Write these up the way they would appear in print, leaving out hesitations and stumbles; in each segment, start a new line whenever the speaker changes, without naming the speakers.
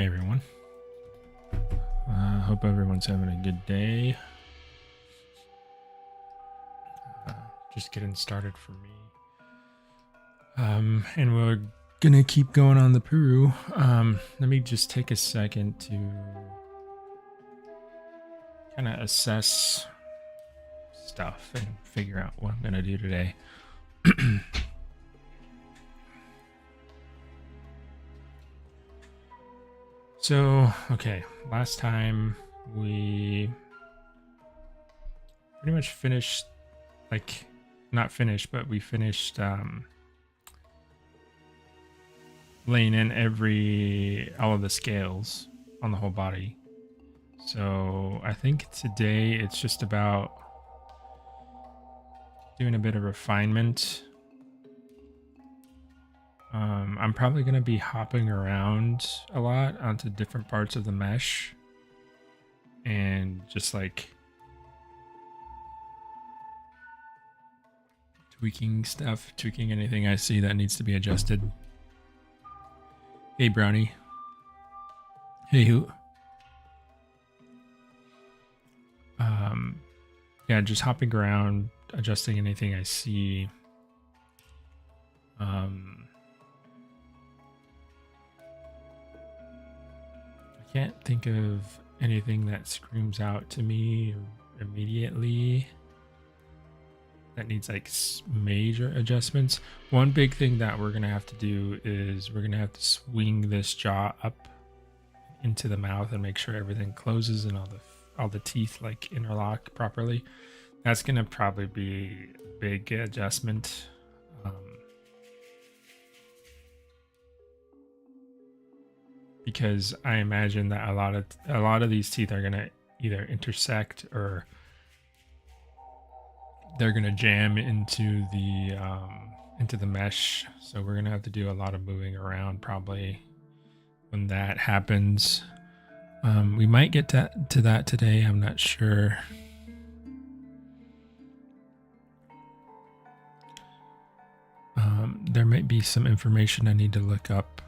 Hey everyone. Hope everyone's having a good day. Just getting started for me. And we're gonna keep going on the Peru. Let me just take a second to kind of assess stuff and figure out what I'm gonna do today. So, okay, last time we pretty much finished, like, not finished, but we finished laying in all of the scales on the whole body. So I think today it's just about doing a bit of refinement. I'm probably going to be hopping around a lot onto different parts of the mesh and just like tweaking anything I see that needs to be adjusted. Hey, Brownie. Hey, who? Yeah, just hopping around, adjusting anything I see. I can't think of anything that screams out to me immediately that needs like major adjustments. One big thing that we're gonna have to do is we're gonna have to swing this jaw up into the mouth and make sure everything closes and all the teeth like interlock properly. That's gonna probably be a big adjustment. Because I imagine that a lot of these teeth are gonna either intersect or they're gonna jam into the mesh. So we're gonna have to do a lot of moving around probably when that happens. We might get to that today. I'm not sure. There might be some information I need to look up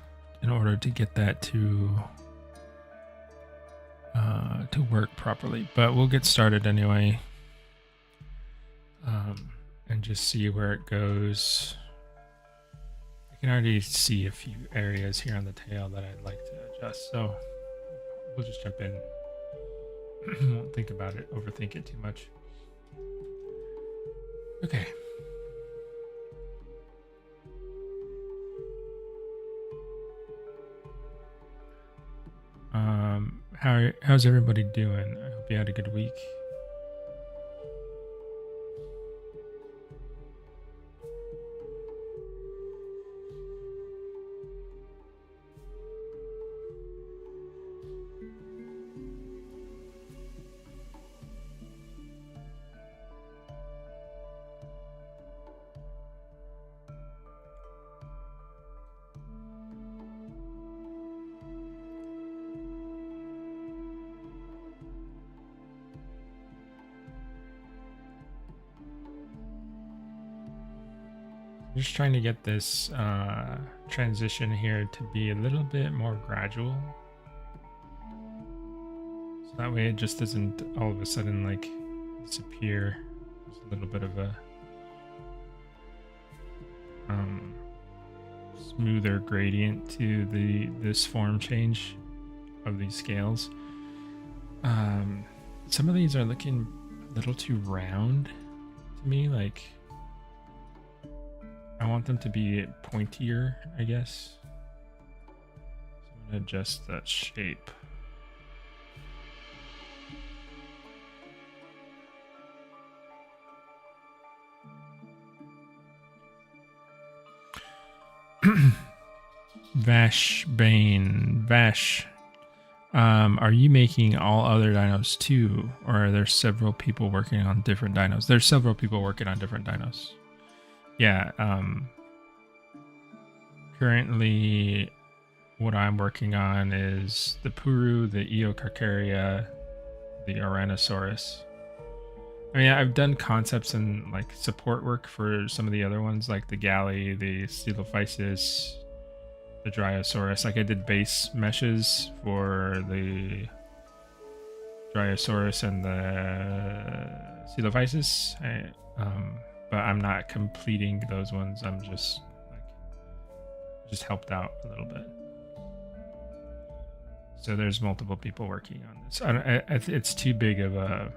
in order to get that to work properly, but we'll get started anyway, and just see where it goes. I can already see a few areas here on the tail that I'd like to adjust, so we'll just jump in. Won't think about it, overthink it too much. Okay. How's everybody doing? I hope you had a good week. I'm just trying to get this transition here to be a little bit more gradual. So that way it just doesn't all of a sudden like disappear. There's a little bit of a smoother gradient to this form change of these scales. Some of these are looking a little too round to me, like I want them to be pointier, I guess. So I'm gonna adjust that shape. Vash Bane. Vash. Are you making all other dinos too? Or are there several people working on different dinos? There's several people working on different dinos. Yeah, currently what I'm working on is the Puru, the Eocarcharia, the Ouranosaurus. I mean, I've done concepts and like support work for some of the other ones, like the Galley, the Stylophysis, the Dryosaurus. Like I did base meshes for the Dryosaurus and the Coelophysis. But I'm not completing those ones. I'm just helped out a little bit. So there's multiple people working on this. It's too big of a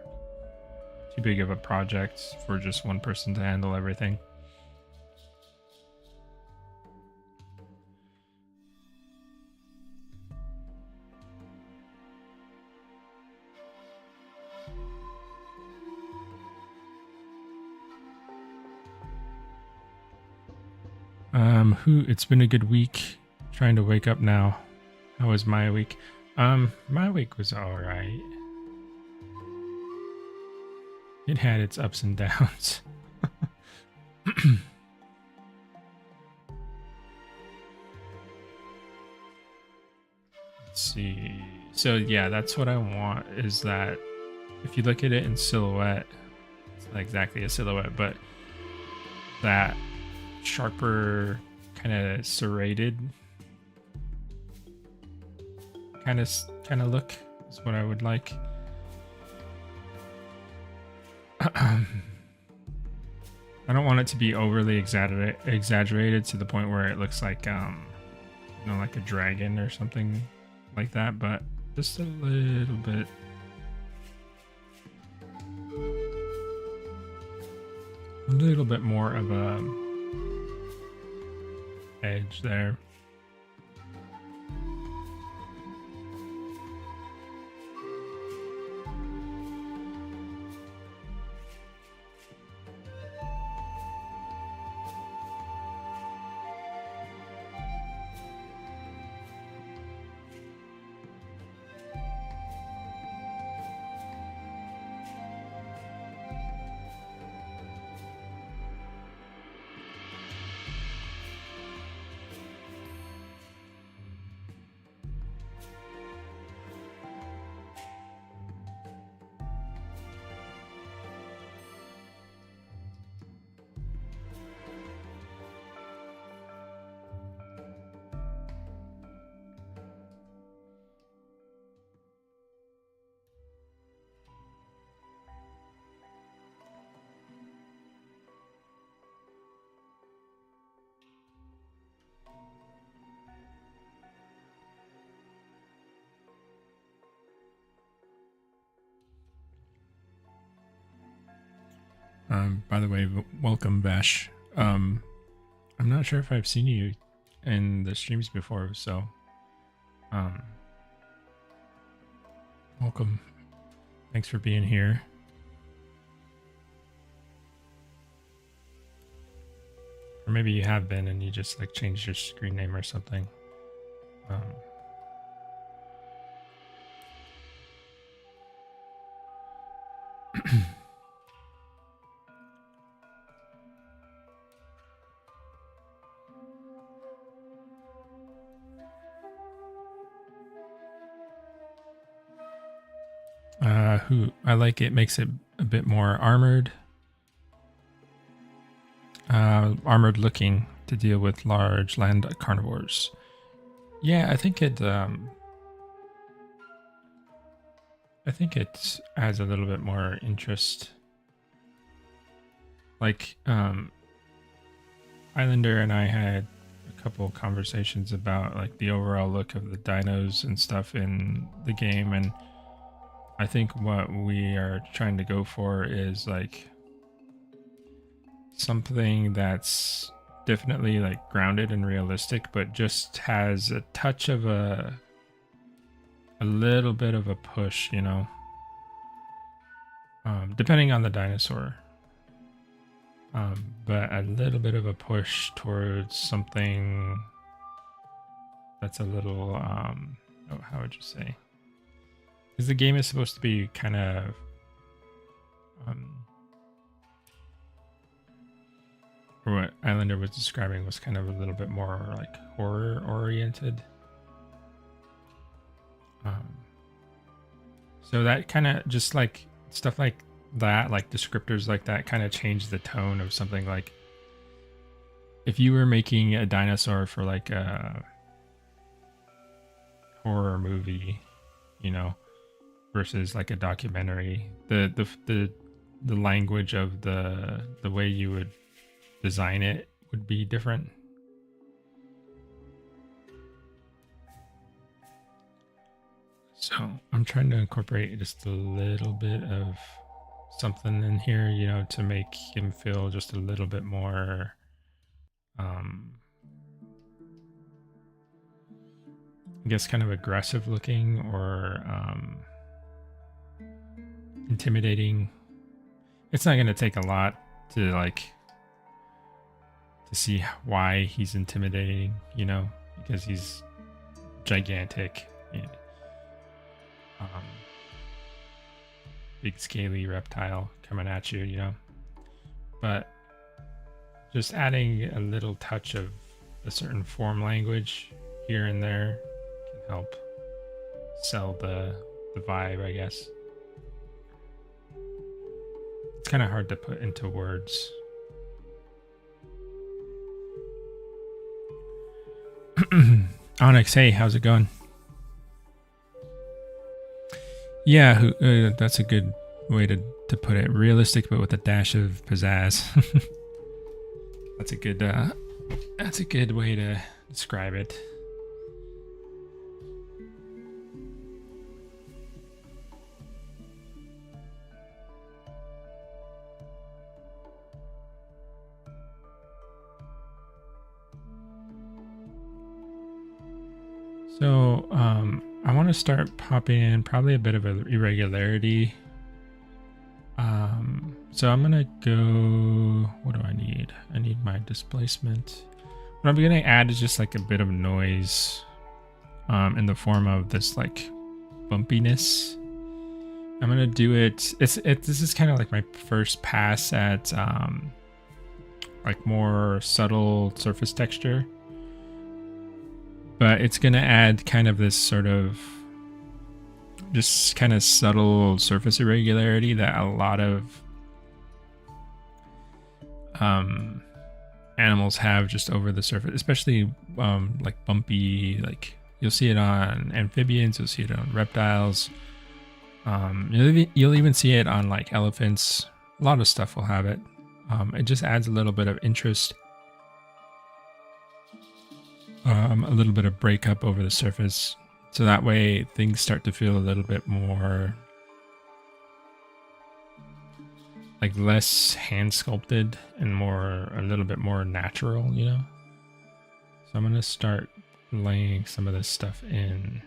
project for just one person to handle everything. It's been a good week. Trying to wake up now. How was my week? My week was all right. It had its ups and downs. Let's see. So yeah, that's what I want, is that if you look at it in silhouette, it's not exactly a silhouette, but that sharper, kind of serrated kind of look is what I would like. I don't want it to be overly exaggerated to the point where it looks like like a dragon or something like that, but just a little bit. A little bit more of a edge there. By the way, welcome, Vash. I'm not sure if I've seen you in the streams before, so welcome. Thanks for being here. Or maybe you have been and you just like changed your screen name or something. I like it, makes it a bit more armored. Armored looking to deal with large land carnivores. Yeah, I think it adds a little bit more interest. Like Islander and I had a couple conversations about like the overall look of the dinos and stuff in the game, and I think what we are trying to go for is like something that's definitely like grounded and realistic, but just has a touch of a little bit of a push, you know, depending on the dinosaur. But a little bit of a push towards something that's a little, how would you say? Because the game is supposed to be kind of, or what Islander was describing was kind of a little bit more like horror oriented. So that kind of just like stuff like that, like descriptors like that kind of change the tone of something. Like if you were making a dinosaur for like a horror movie, you know, versus like a documentary. The language of the way you would design it would be different. So I'm trying to incorporate just a little bit of something in here, you know, to make him feel just a little bit more I guess kind of aggressive looking or intimidating. It's not going to take a lot to like to see why he's intimidating, you know, because he's gigantic. You know, big scaly reptile coming at you, you know. But just adding a little touch of a certain form language here and there can help sell the vibe, I guess. It's kind of hard to put into words. Onyx, hey, how's it going? Yeah, that's a good way to put it. Realistic, but with a dash of pizzazz. That's a good way to describe it. So, I want to start popping in probably a bit of an irregularity. So I'm gonna go, what do I need? I need my displacement. What I'm gonna add is just like a bit of noise in the form of this like bumpiness. I'm gonna do it. This is kind of like my first pass at like more subtle surface texture. But it's going to add kind of this sort of just kind of subtle surface irregularity that a lot of animals have just over the surface, especially like bumpy, like you'll see it on amphibians, you'll see it on reptiles. You'll even see it on like elephants. A lot of stuff will have it. It just adds a little bit of interest. A little bit of breakup over the surface. So that way things start to feel a little bit more like less hand sculpted and a little bit more natural, you know? So I'm going to start laying some of this stuff in.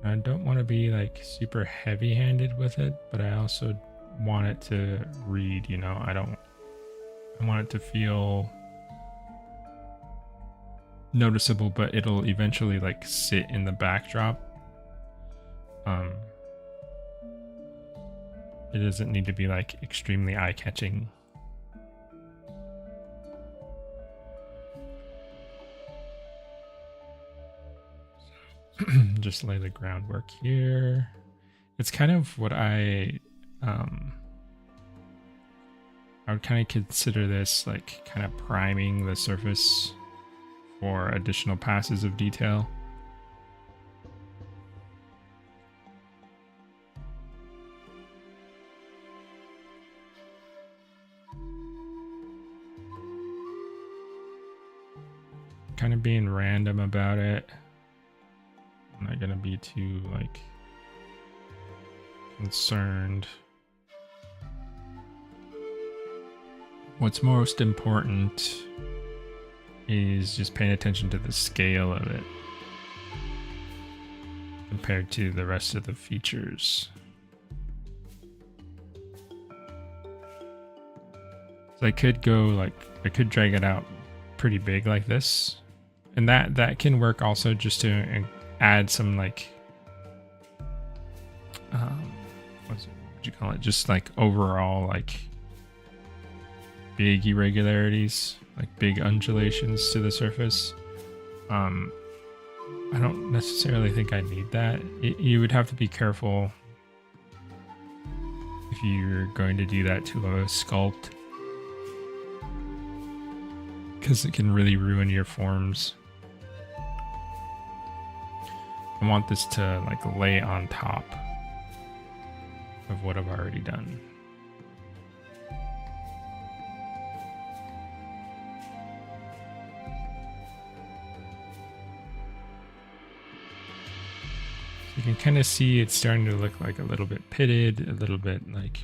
I don't want to be like super heavy handed with it, but I also want it to read, you know, I want it to feel noticeable, but it'll eventually like sit in the backdrop. It doesn't need to be like extremely eye-catching. Just lay the groundwork here. It's kind of what I would kind of consider this like kind of priming the surface for additional passes of detail. Kind of being random about it. I'm not gonna be too like concerned. What's most important is just paying attention to the scale of it compared to the rest of the features. So I could drag it out pretty big like this, and that can work also just to add some like what you call it, just like overall like big irregularities, like big undulations to the surface. I don't necessarily think I need that. You would have to be careful if you're going to do that to a sculpt, because it can really ruin your forms. I want this to like lay on top of what I've already done. You can kind of see it's starting to look like a little bit pitted, a little bit like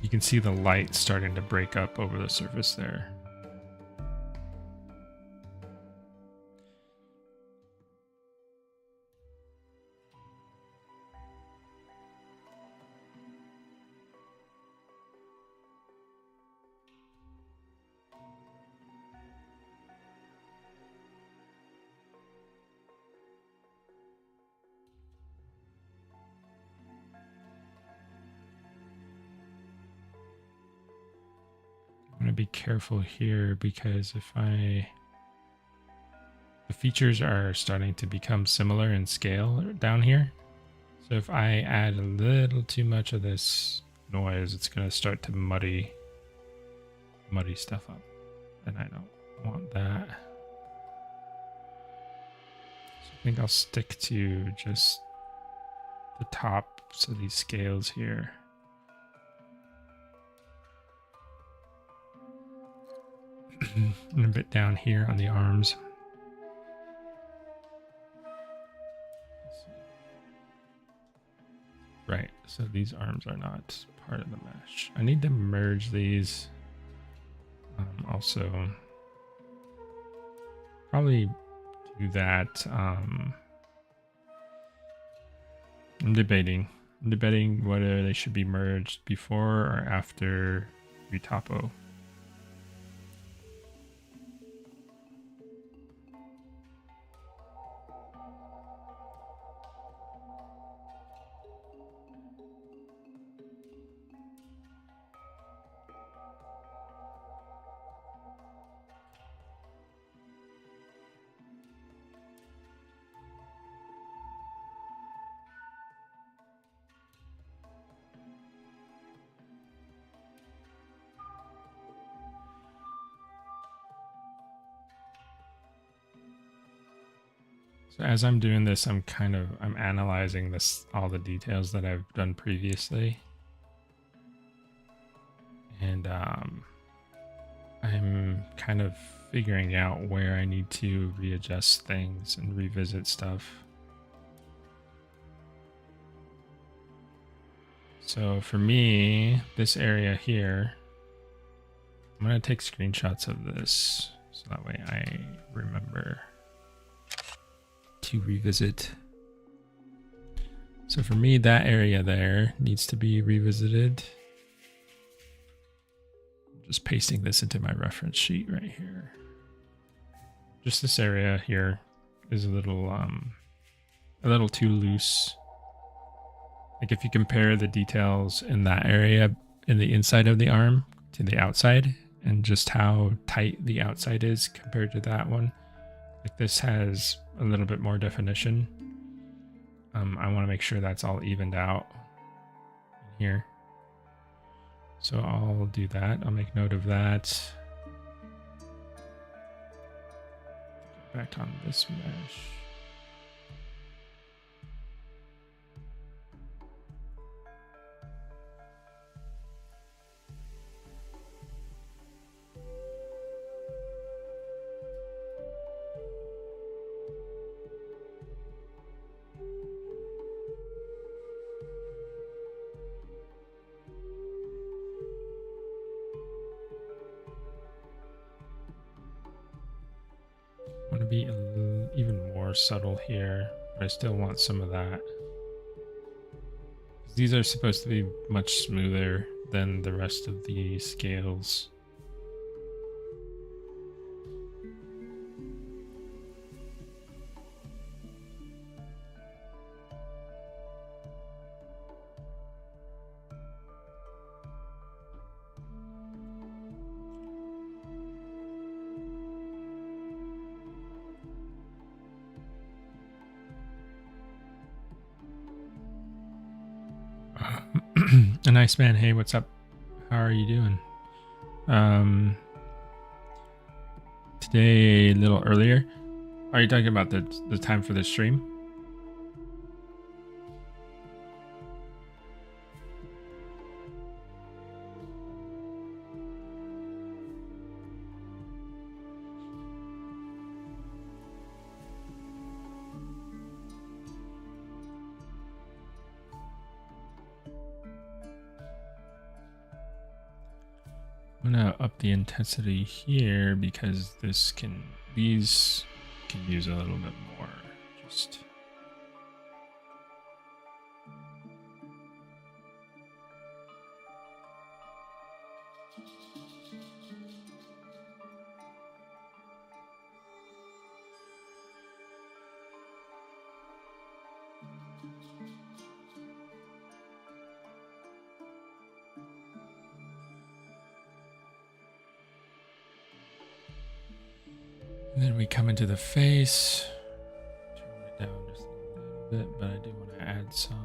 you can see the light starting to break up over the surface there. I'm going to be careful here because the features are starting to become similar in scale down here. So if I add a little too much of this noise, it's going to start to muddy stuff up. And I don't want that. So I think I'll stick to just the tops of these scales here. And a bit down here on the arms. Right, so these arms are not part of the mesh. I need to merge these. Also, probably do that. I'm debating whether they should be merged before or after retopo. So as I'm doing this, I'm analyzing all the details that I've done previously. And I'm kind of figuring out where I need to readjust things and revisit stuff. So for me, this area here, I'm going to take screenshots of this so that way I remember to revisit. So for me, that area there needs to be revisited. I'm just pasting this into my reference sheet right here. Just this area here is a little too loose. Like if you compare the details in that area in the inside of the arm to the outside and just how tight the outside is compared to that one, like this has a little bit more definition. I want to make sure that's all evened out here. So I'll do that. I'll make note of that. Get back on this mesh. I want to be even more subtle here, but I still want some of that. These are supposed to be much smoother than the rest of the scales. A nice man. Hey, what's up? How are you doing? Today a little earlier. Are you talking about the time for the stream? I'm gonna up the intensity here because these can use a little bit more. Just and then we come into the face. Turn it down just a little bit, but I do want to add some.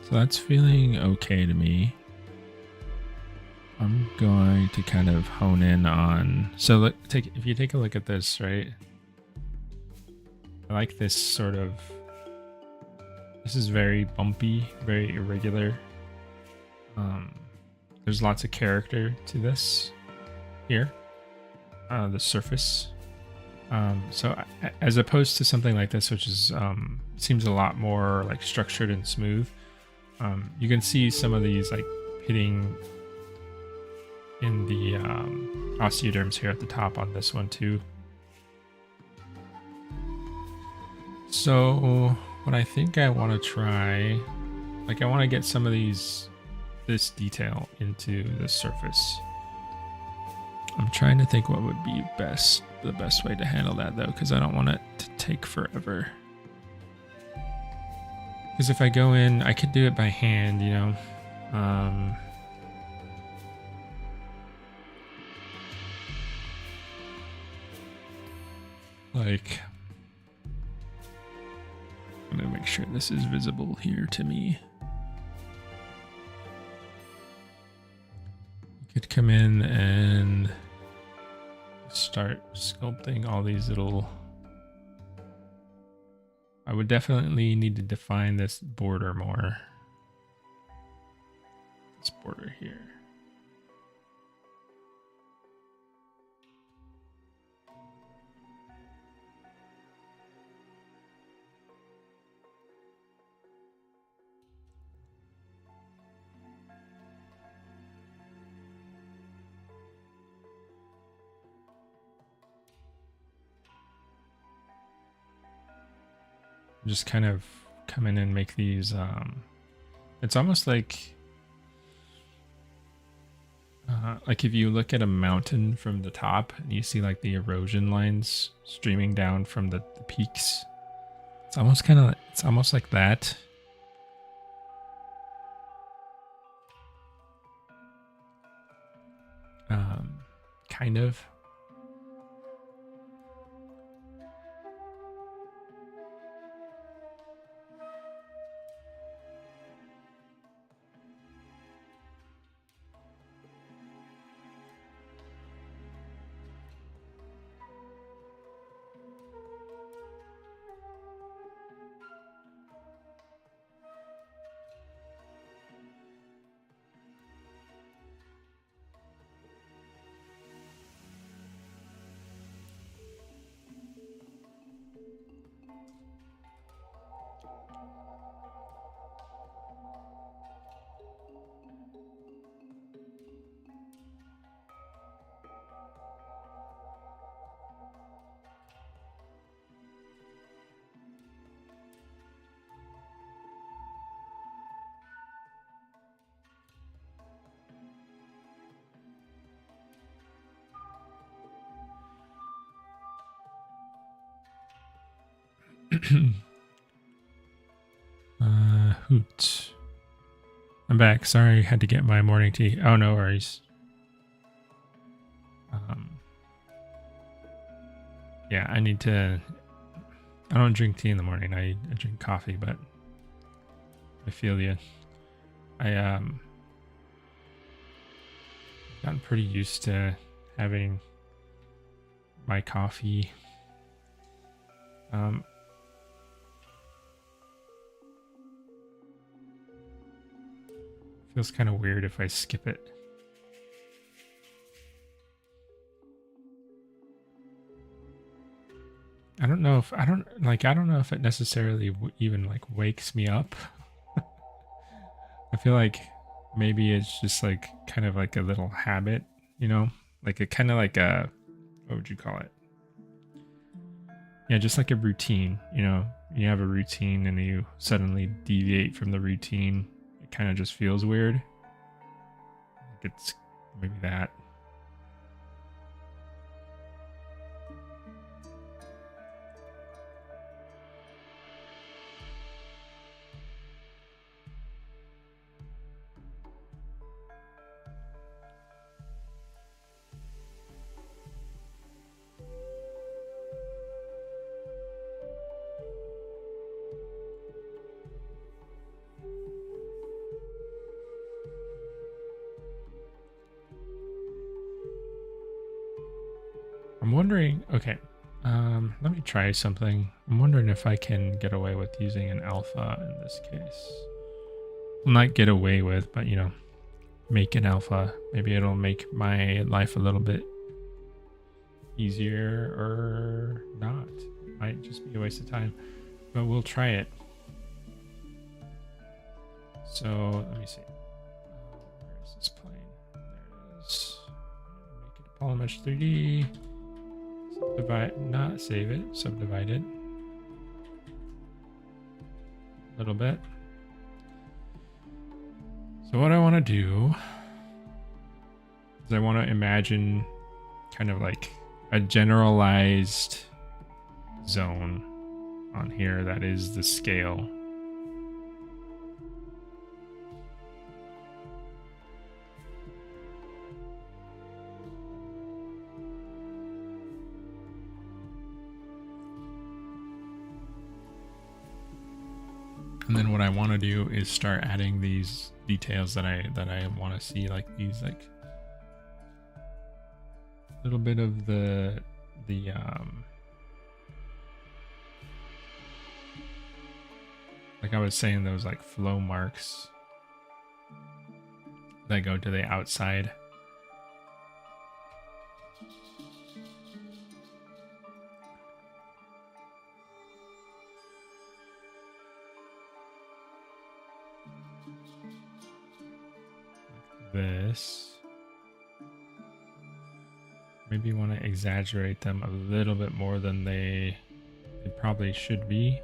So that's feeling okay to me. I'm going to kind of hone in on. So if you take a look at this, right? I like this sort of. This is very bumpy, very irregular. There's lots of character to this here. The surface. So as opposed to something like this, which is seems a lot more like structured and smooth. You can see some of these like hitting in the osteoderms here at the top on this one too. So what I think I want to try, like I want to get some of this detail into the surface. I'm trying to think what would be the best way to handle that though, because I don't want it to take forever. Because if I go in, I could do it by hand, you know. Like, I'm gonna make sure this is visible here to me. You could come in and start sculpting all these little. I would definitely need to define this border more. This border here. Just kind of come in and make these. It's almost like if you look at a mountain from the top and you see like the erosion lines streaming down from the peaks. It's almost like that. Kind of. Hoot. I'm back. Sorry, had to get my morning tea. Oh, no worries. Yeah, I need to. I don't drink tea in the morning. I drink coffee, but I feel you. I gotten pretty used to having my coffee. Feels kind of weird if I skip it. I don't know if it necessarily even like wakes me up. I feel like maybe it's just like kind of like a little habit, you know, like a kind of like a, what would you call it? Yeah, just like a routine, you know, you have a routine and you suddenly deviate from the routine. It kind of just feels weird. Like it's maybe that. I'm wondering, okay, let me try something. I'm wondering if I can get away with using an alpha in this case. Well, not get away with, but you know, make an alpha. Maybe it'll make my life a little bit easier or not. It might just be a waste of time, but we'll try it. So let me see. Where is this plane? There it is. Make it a polymesh 3D. Subdivide, not save it, subdivide it a little bit. So what I want to do is I want to imagine kind of like a generalized zone on here that is the scale. And then what I want to do is start adding these details that I want to see, like these like little bit of the like I was saying, those like flow marks that go to the outside. This. Maybe you want to exaggerate them a little bit more than they probably should be.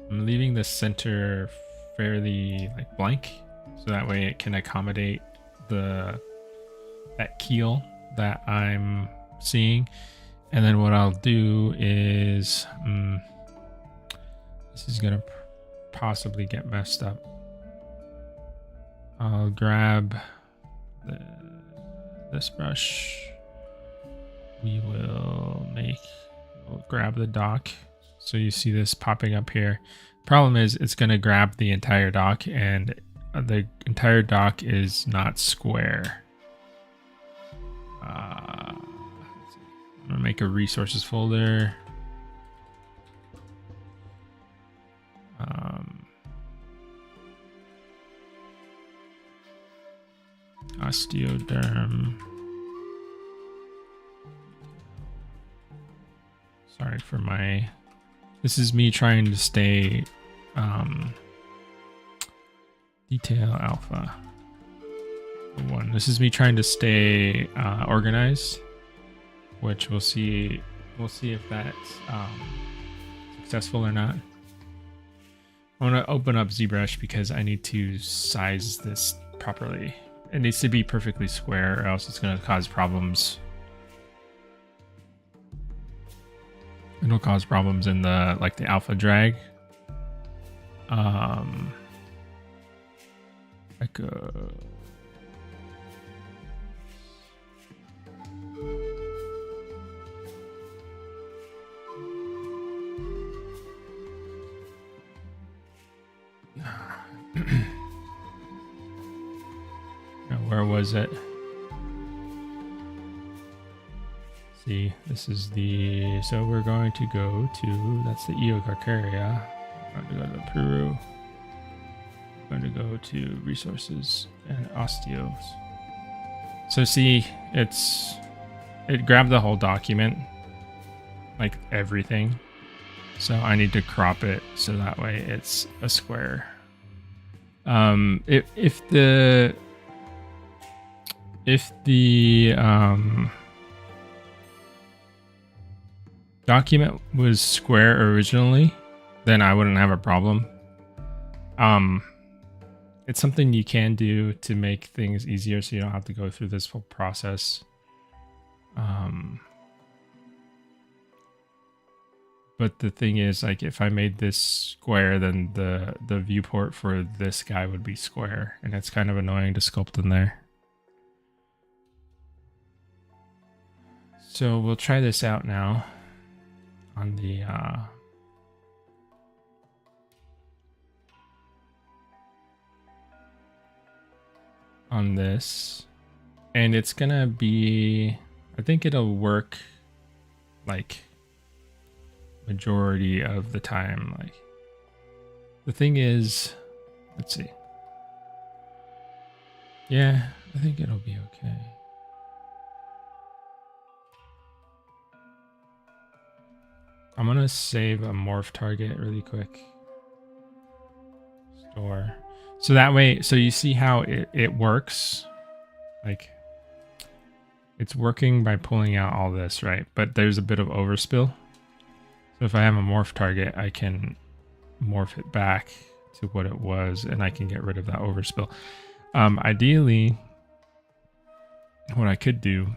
I'm leaving the center fairly like blank, so that way it can accommodate that keel that I'm seeing. And then what I'll do is, this is gonna possibly get messed up. I'll grab this brush. We'll grab the dock. So you see this popping up here. Problem is it's gonna grab the entire dock, and the entire dock is not square. I'm gonna make a resources folder. Osteoderm. Sorry for my. This is me trying to stay detail alpha 1. This is me trying to stay organized, which we'll see if that's successful or not. I want to open up ZBrush because I need to size this properly. it needs to be perfectly square, or else it's going to cause problems. It'll cause problems in the the alpha drag. Like where was it? See, this is the, so we're going to go to, that's the Eocarcharia. We're going to go to the Peru. We're going to go to resources and osteos. So see, it grabbed the whole document, like everything. So I need to crop it so that way it's a square. If the document was square originally, then I wouldn't have a problem. It's something you can do to make things easier so you don't have to go through this whole process. But the thing is, like, if I made this square, then the viewport for this guy would be square, and it's kind of annoying to sculpt in there. So we'll try this out now on the on this, and it's gonna be, I think it'll work like majority of the time. Like, the thing is, let's see, yeah, I think it'll be okay. I'm gonna save a morph target really quick. Store. So that way, so you see how it works? Like, it's working by pulling out all this, right? But there's a bit of overspill. So if I have a morph target, I can morph it back to what it was, and I can get rid of that overspill. Ideally, what I could do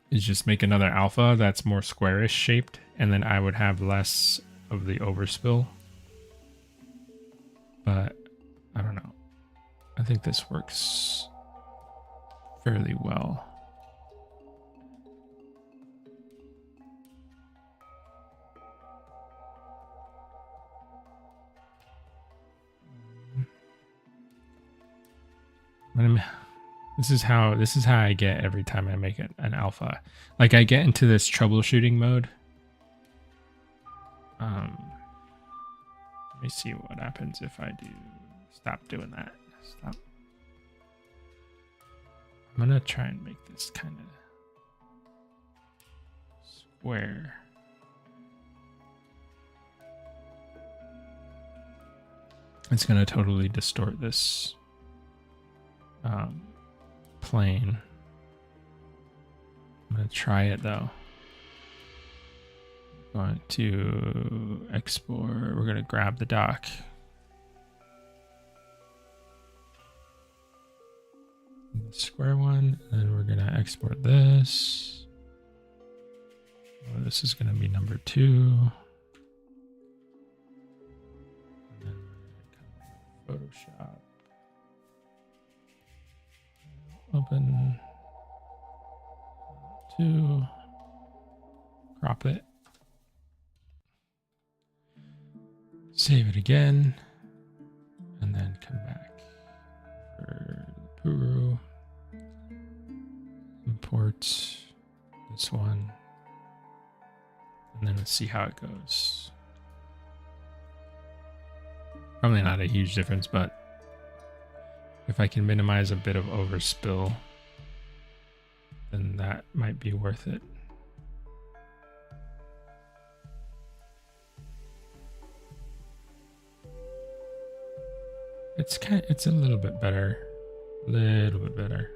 is just make another alpha that's more squarish shaped, and then I would have less of the overspill. But I don't know. I think this works fairly well. This is how I get every time I make an alpha. Like, I get into this troubleshooting mode. Let me see what happens if I do stop doing that. Stop. I'm gonna try and make this kind of square. It's gonna totally distort this plane. I'm gonna try it though. Going to export. We're gonna grab the dock. The square one, and then we're gonna export this. Oh, this is gonna be number 2. And then we're gonna come to Photoshop. Open 2. Crop it. Save it again, and then come back for the Puru. Import this one, and then let's see how it goes. Probably not a huge difference, but if I can minimize a bit of overspill, then that might be worth it. It's a little bit better. Little bit better.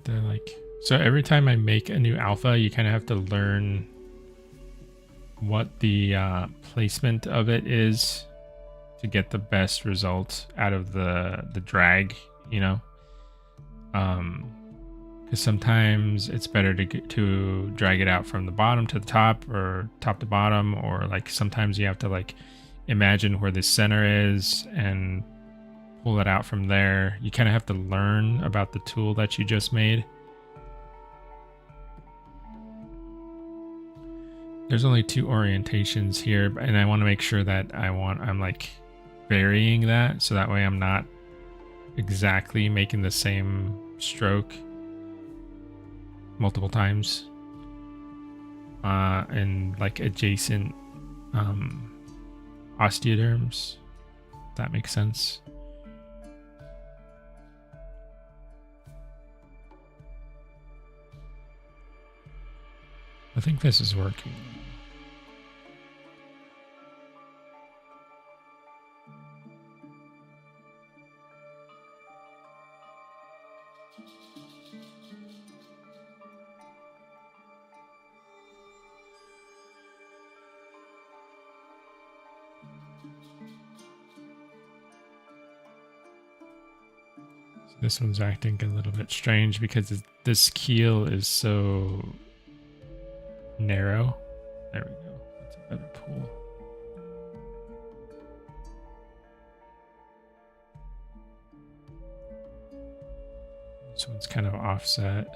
have to like, so every time I make a new alpha, you kind of have to learn what the placement of it is to get the best result out of the drag, you know. Because sometimes it's better to drag it out from the bottom to the top, or top to bottom, or like sometimes you have to like imagine where the center is and pull it out from there. You kind of have to learn about the tool that you just made. There's only 2 orientations here, and I want to make sure that I'm like varying that, so that way I'm not exactly making the same stroke multiple times and like adjacent osteoderms, if that makes sense. I think this is working. This one's acting a little bit strange because this keel is so narrow. There we go. That's a better pull. This one's kind of offset.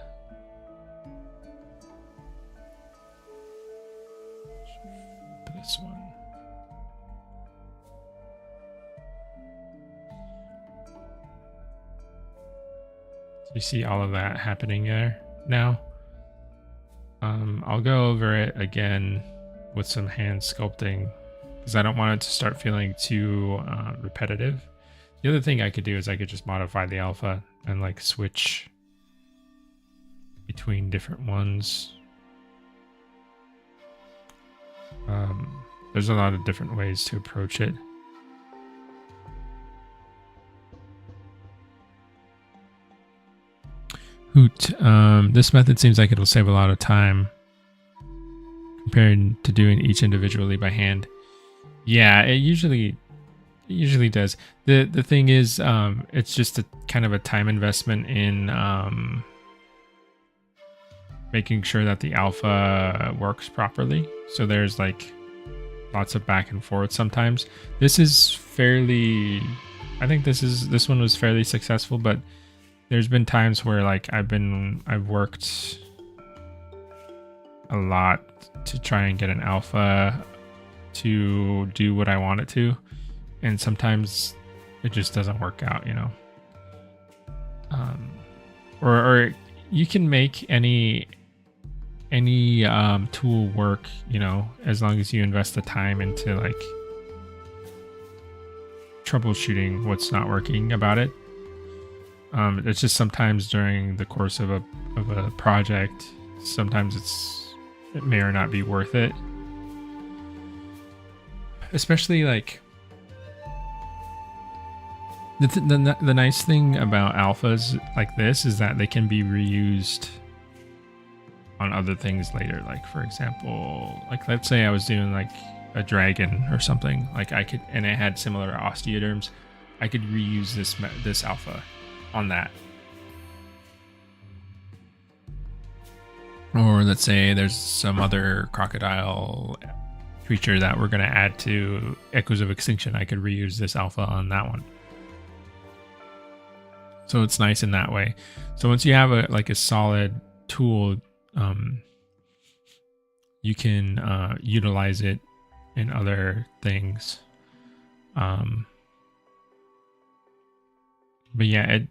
Flip this one. So you see all of that happening there now. I'll go over it again with some hand sculpting because I don't want it to start feeling too repetitive. The other thing I could do is I could just modify the alpha and like switch between different ones. There's a lot of different ways to approach it. Hoot. This method seems like it will save a lot of time compared to doing each individually by hand. Yeah, it usually does. The thing is, it's just a kind of a time investment in making sure that the alpha works properly. So there's like lots of back and forth sometimes. This is fairly, I think this one was fairly successful, but there's been times where like I've worked a lot to try and get an alpha to do what I want it to, and sometimes it just doesn't work out, you know. Or you can make any tool work, you know, as long as you invest the time into like troubleshooting what's not working about it. It's just sometimes during the course of a project, sometimes it may or not be worth it. Especially like the nice thing about alphas like this is that they can be reused on other things later. Like for example, like let's say I was doing like a dragon or something, like I could, and it had similar osteoderms, I could reuse this alpha on that. Or let's say there's some other crocodile creature that we're going to add to Echoes of Extinction. I could reuse this alpha on that one. So it's nice in that way. So once you have a solid tool, you can utilize it in other things. But yeah, it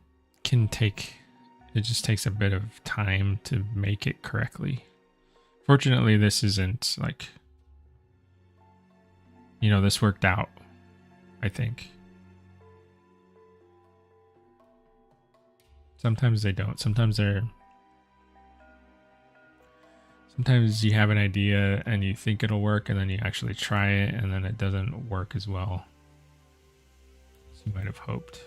just takes a bit of time to make it correctly. Fortunately, this isn't like, you know, this worked out, I think. Sometimes they don't. Sometimes you have an idea and you think it'll work, and then you actually try it and then it doesn't work as well as you might have hoped.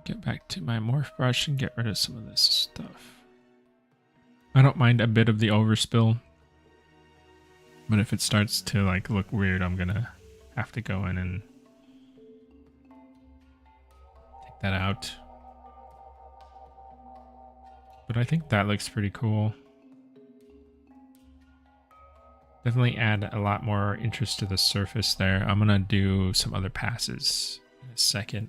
get back to my morph brush and get rid of some of this stuff. I don't mind a bit of the overspill, but if it starts to like look weird, I'm gonna have to go in and take that out. But I think that looks pretty cool. Definitely add a lot more interest to the surface there. I'm gonna do some other passes in a second.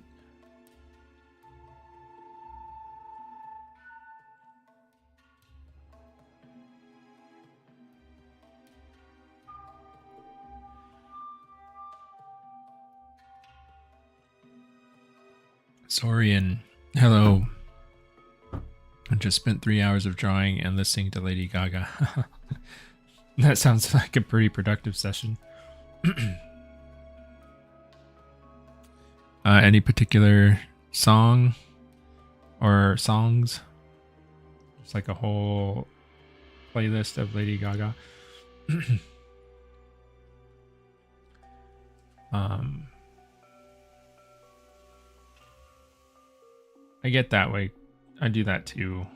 Saurian, hello. I just spent 3 hours of drawing and listening to Lady Gaga. That sounds like a pretty productive session. Any particular song or songs? It's like a whole playlist of Lady Gaga. I get that way. I do that too.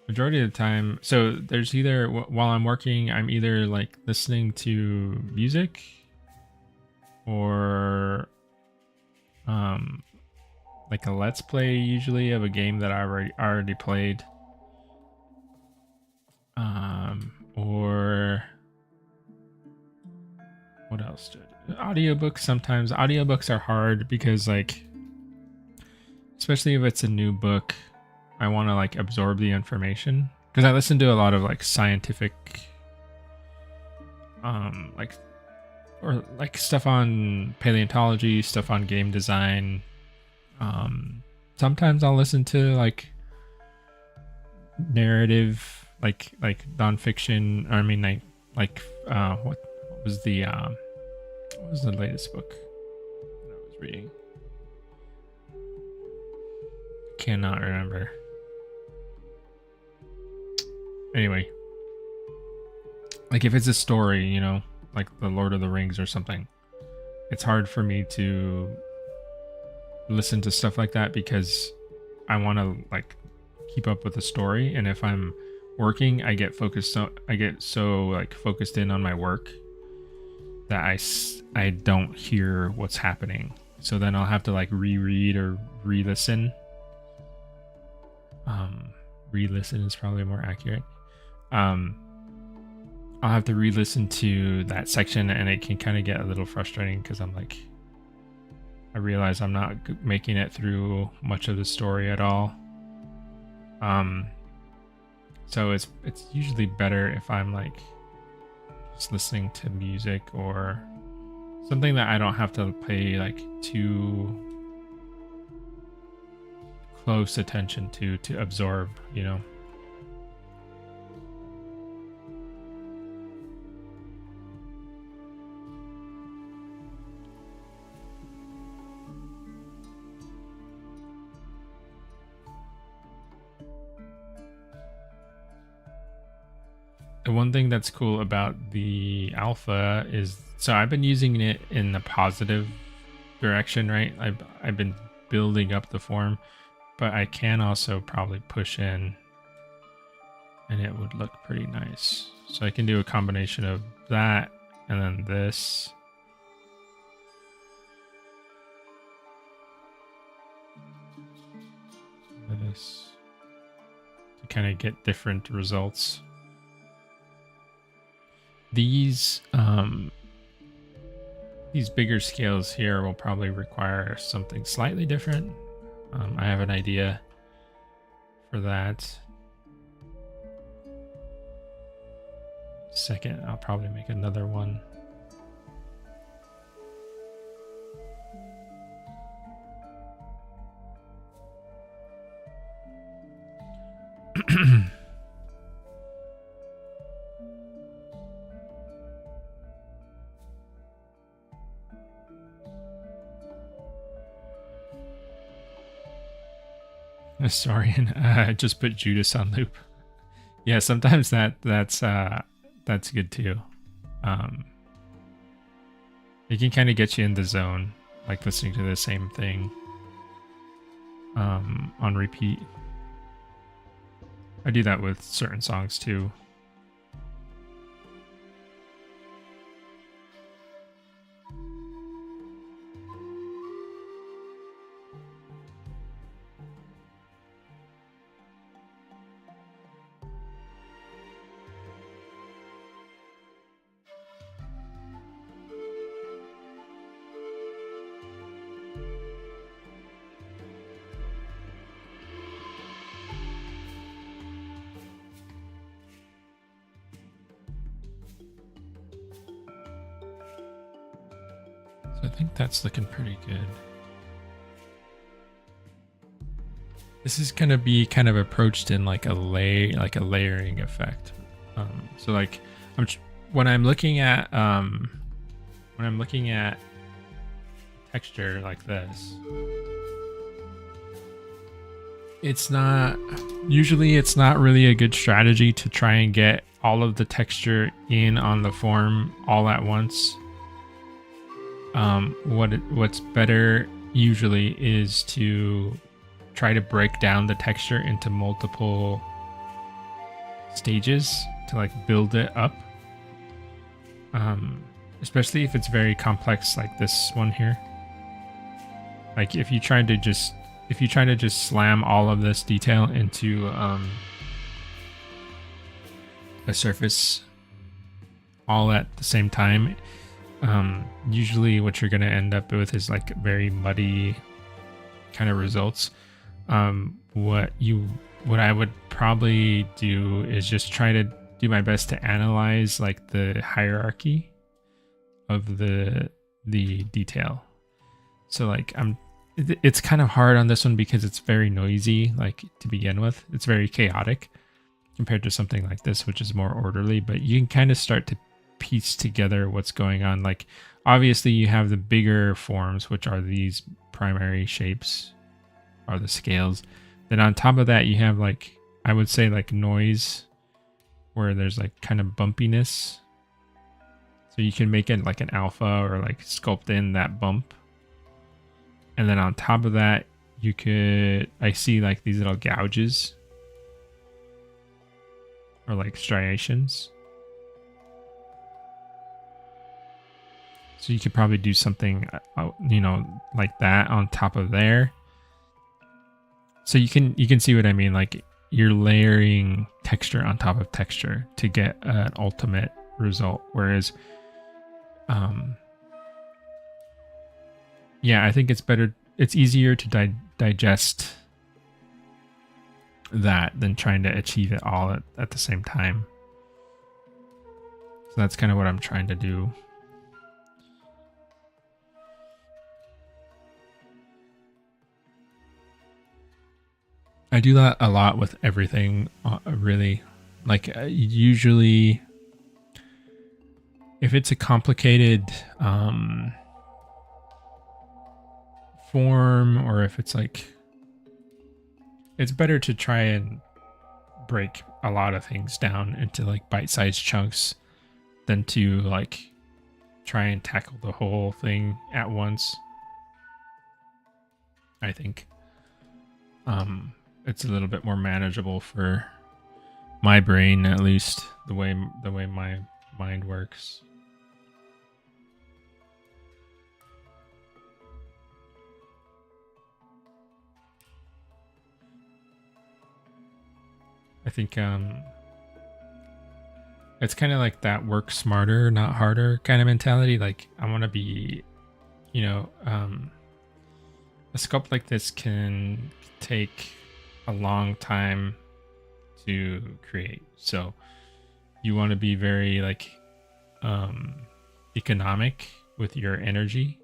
Majority of the time, so there's either while I'm working, I'm either like listening to music or like a let's play usually of a game that I already played, or what else? Audiobooks. Sometimes audiobooks are hard because like, especially if it's a new book, I want to like absorb the information, because I listen to a lot of like scientific like stuff on paleontology, stuff on game design. Sometimes I'll listen to like narrative, like nonfiction. I mean what was the latest book that I was reading? Cannot remember. Anyway, like if it's a story, you know, like the Lord of the Rings or something, it's hard for me to listen to stuff like that because I want to like keep up with the story. And if I'm working, I get so like focused in on my work that I don't hear what's happening. So then I'll have to like reread or re-listen. Re-listen is probably more accurate. I'll have to re-listen to that section, and it can kind of get a little frustrating because I'm like, I realize I'm not making it through much of the story at all. So it's usually better if I'm like just listening to music or something that I don't have to pay like too close attention to absorb, you know. The one thing that's cool about the alpha is, so I've been using it in the positive direction, right? I've been building up the form, but I can also probably push in and it would look pretty nice. So I can do a combination of that and then this. This to kind of get different results. These bigger scales here will probably require something slightly different. I have an idea for that. Second, I'll probably make another one. Sorry, I just put Judas on loop. Yeah, sometimes that's good too. It can kind of get you in the zone. like listening to the same thing on repeat. I do that with certain songs too. I think that's looking pretty good. This is gonna be kind of approached in like a layering effect. So like when I'm looking at texture like this, it's not really a good strategy to try and get all of the texture in on the form all at once. What's better usually is to try to break down the texture into multiple stages to like build it up. Especially if it's very complex like this one here. Like if you try to just slam all of this detail into a surface all at the same time, usually what you're going to end up with is like very muddy kind of results. What I would probably do is just try to do my best to analyze like the hierarchy of the detail. So like it's kind of hard on this one because it's very noisy, like to begin with. It's very chaotic compared to something like this, which is more orderly, but you can kind of start to piece together what's going on. Like obviously you have the bigger forms, which are these primary shapes, are the scales. Then on top of that you have like, I would say like noise, where there's like kind of bumpiness. So you can make it like an alpha or like sculpt in that bump. And then on top of that, I see like these little gouges or like striations. So you could probably do something, like that on top of there. So you can see what I mean. Like you're layering texture on top of texture to get an ultimate result. Whereas, I think it's easier to digest that than trying to achieve it all at the same time. So that's kind of what I'm trying to do. I do that a lot with everything, really. Like usually, if it's a complicated form, or if it's like, it's better to try and break a lot of things down into like bite-sized chunks than to like try and tackle the whole thing at once. I think it's a little bit more manageable for my brain, at least the way my mind works. I think it's kind of like that work smarter, not harder kind of mentality. Like I want to be, a sculpt like this can take a long time to create. So you want to be very like economic with your energy,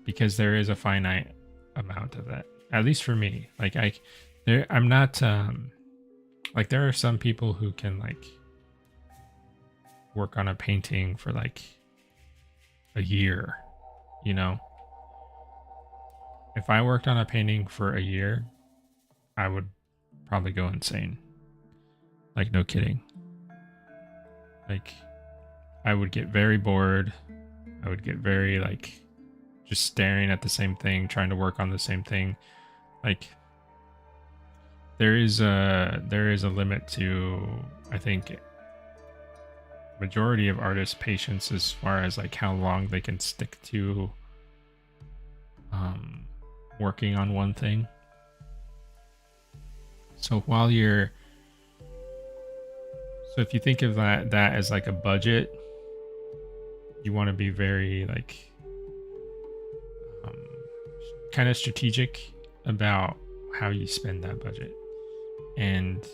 because there is a finite amount of that, at least for me. Like I'm not like there are some people who can like work on a painting for like a year, If I worked on a painting for a year, I would probably go insane. Like no kidding. Like I would get very bored. I would get very like just staring at the same thing, trying to work on the same thing. Like there is a limit to, I think, majority of artists' patience as far as like how long they can stick to working on one thing. So while you're, so if you think of that as like a budget, you want to be very like kind of strategic about how you spend that budget. And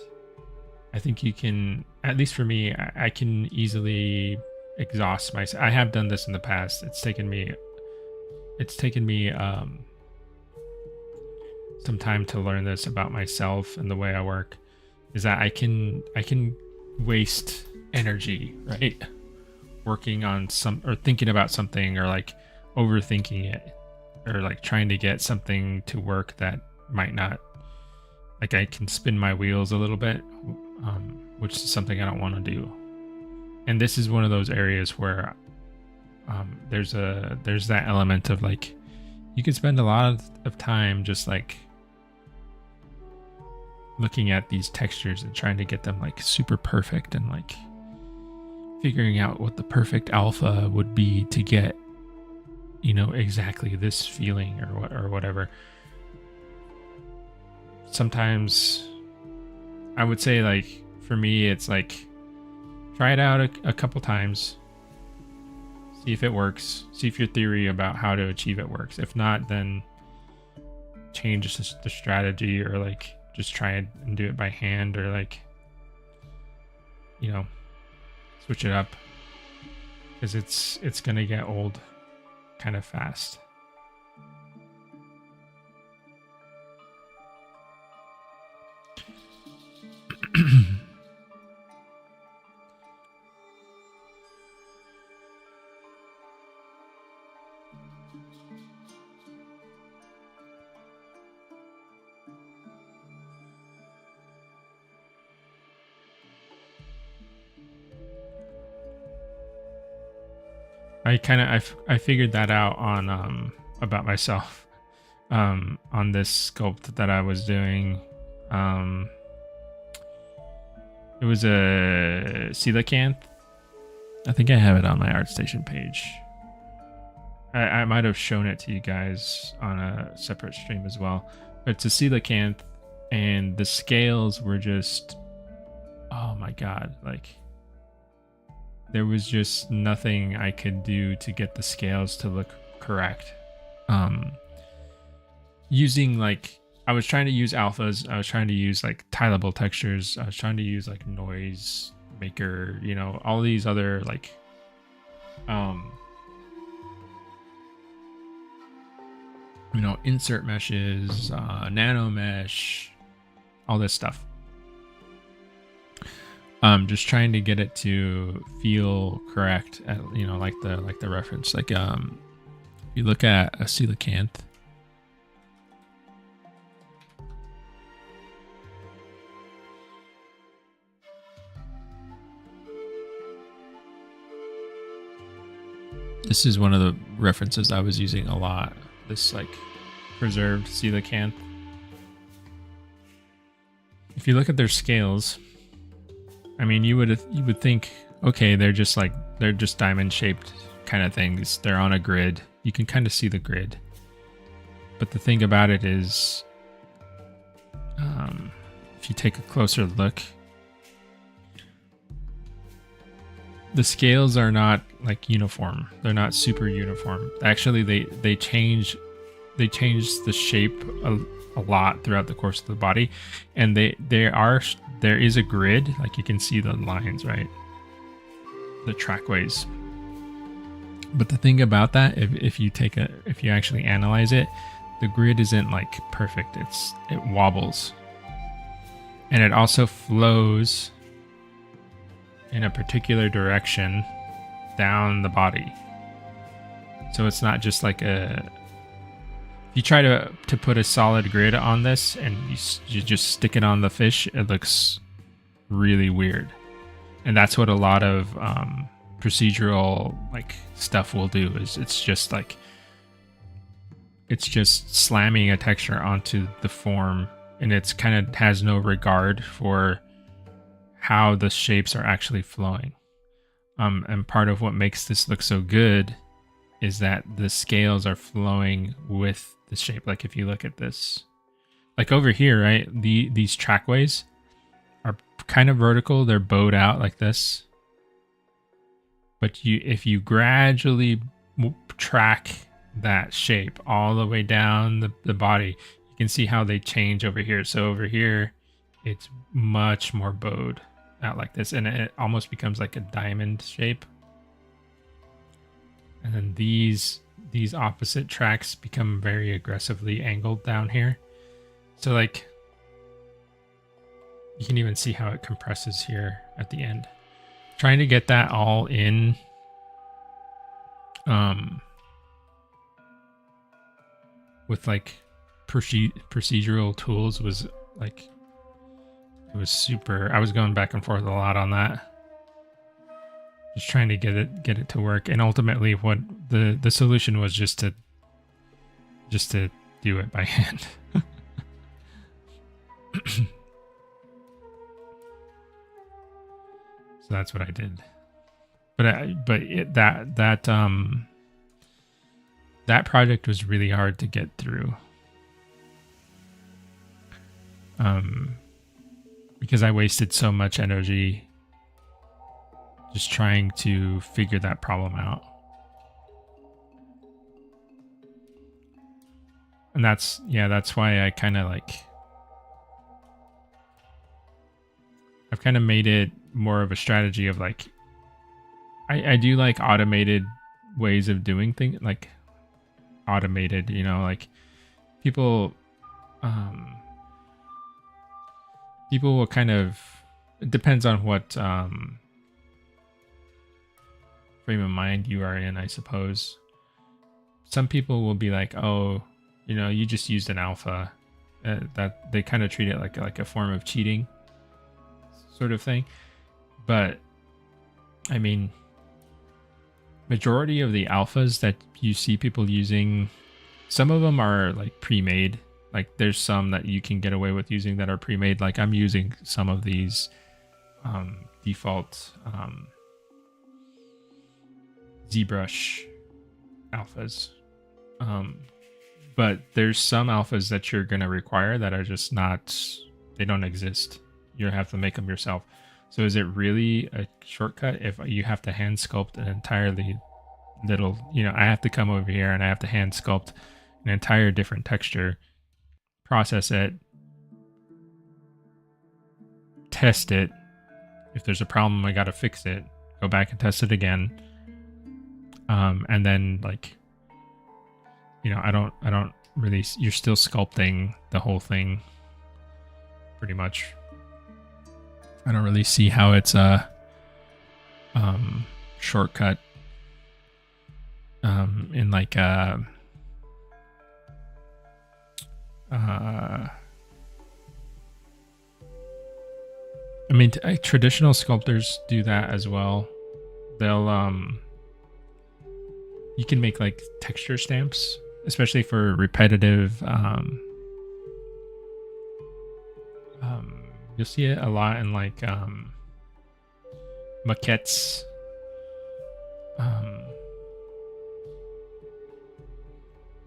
I think you can, at least for me, I can easily exhaust myself. I have done this in the past. It's taken me some time to learn this about myself and the way I work, is that I can waste energy, right? Working on some, or thinking about something, or like overthinking it, or like trying to get something to work that might not, like I can spin my wheels a little bit, which is something I don't want to do. And this is one of those areas where there's that element of like, you can spend a lot of time just like looking at these textures and trying to get them like super perfect, and like figuring out what the perfect alpha would be to get, you know, exactly this feeling or whatever. Sometimes I would say, like, for me, it's like, try it out a couple times, see if it works, see if your theory about how to achieve it works. If not, then change the strategy, or like just try it and do it by hand, or like, you know, switch it up, because it's gonna get old kind of fast. I figured that out on about myself on this sculpt that I was doing. It was a coelacanth. I think I have it on my ArtStation page. I might have shown it to you guys on a separate stream as well. But it's a coelacanth, and the scales were just, oh my god, like there was just nothing I could do to get the scales to look correct. Using like, I was trying to use alphas, I was trying to use like tileable textures, I was trying to use like noise maker, you know, all these other like you know, insert meshes, nano mesh, all this stuff. Just trying to get it to feel correct at, you know, like the reference. Like if you look at a coelacanth, this is one of the references I was using a lot. This like preserved coelacanth. If you look at their scales, I mean, you would think, okay, they're just diamond shaped kind of things. They're on a grid. You can kind of see the grid. But the thing about it is, if you take a closer look, the scales are not like uniform. They're not super uniform. Actually, they change the shape a lot throughout the course of the there is a grid, like you can see the lines, right? The trackways. But the thing about that, if you actually analyze it, the grid isn't like perfect. It wobbles. And it also flows in a particular direction down the body. So it's not just like if you try to put a solid grid on this and you just stick it on the fish, it looks really weird. And that's what a lot of procedural like stuff will do, is it's just like it's just slamming a texture onto the form, and it's kind of has no regard for how the shapes are actually flowing. And part of what makes this look so good is that the scales are flowing with the shape. Like if you look at this, like over here, right? These trackways are kind of vertical. They're bowed out like this. But if you gradually track that shape all the way down the body, you can see how they change over here. So over here, it's much more bowed out like this, and it almost becomes like a diamond shape. And then these opposite tracks become very aggressively angled down here. So like you can even see how it compresses here at the end. Trying to get that all in with like procedural tools was like, it was super. I was going back and forth a lot on that, just trying to get it to work. And ultimately what the solution was just to do it by hand. So that's what I did. But that project was really hard to get through. Because I wasted so much energy just trying to figure that problem out. And that's why I kind of like, I've kind of made it more of a strategy of like, I do like automated ways of doing things, like automated, like people will kind of, it depends on what frame of mind you are in, I suppose. Some people will be like, oh, you just used an alpha. That they kind of treat it like a form of cheating sort of thing. But I mean, majority of the alphas that you see people using, some of them are like pre-made. Like there's some that you can get away with using that are pre-made. Like I'm using some of these default ZBrush alphas. But there's some alphas that you're going to require that are just not, they don't exist. You have to make them yourself. So is it really a shortcut if you have to hand sculpt an entirely little, I have to come over here and I have to hand sculpt an entire different texture, process it, test it. If there's a problem, I got to fix it, go back and test it again. And then like, I don't really, you're still sculpting the whole thing pretty much. I don't really see how it's a shortcut in like I mean, traditional sculptors do that as well. They'll you can make like texture stamps, especially for repetitive you'll see it a lot in like maquettes.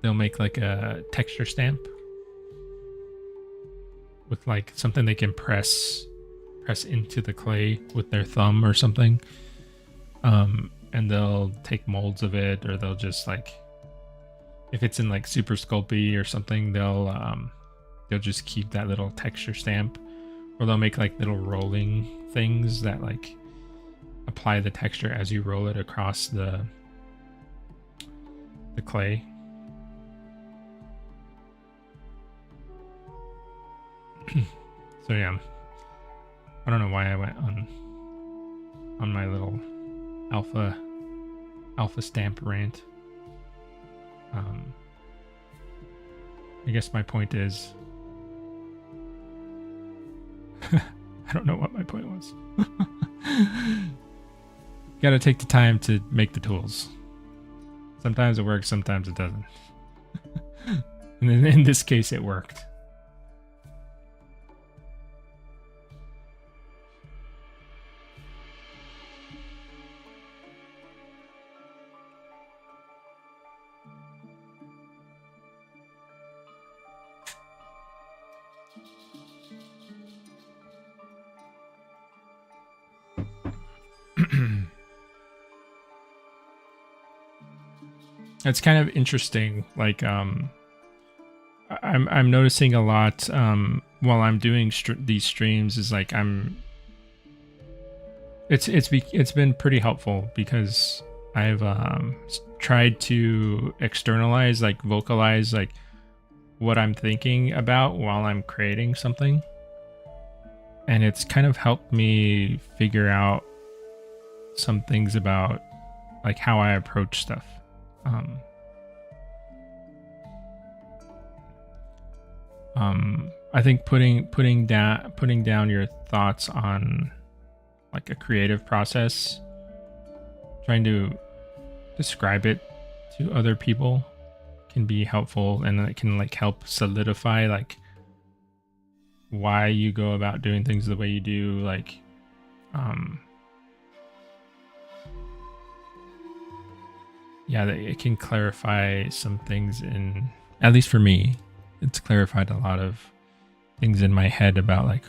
They'll make like a texture stamp with like something they can press into the clay with their thumb or something. And they'll take molds of it, or they'll just like, if it's in like Super Sculpey or something, they'll just keep that little texture stamp, or they'll make like little rolling things that like apply the texture as you roll it across the clay. So yeah, I don't know why I went on my little alpha stamp rant. I guess my point is, I don't know what my point was. Gotta take the time to make the tools. Sometimes it works, sometimes it doesn't. And in this case, it worked. It's kind of interesting. Like, I'm noticing a lot while I'm doing these streams is like it's been pretty helpful because I've tried to externalize, like vocalize, like what I'm thinking about while I'm creating something, and it's kind of helped me figure out some things about like how I approach stuff. I think putting down your thoughts on like a creative process, trying to describe it to other people can be helpful, and it can like help solidify like why you go about doing things the way you do. Like, yeah, it can clarify some things at least for me, it's clarified a lot of things in my head about like,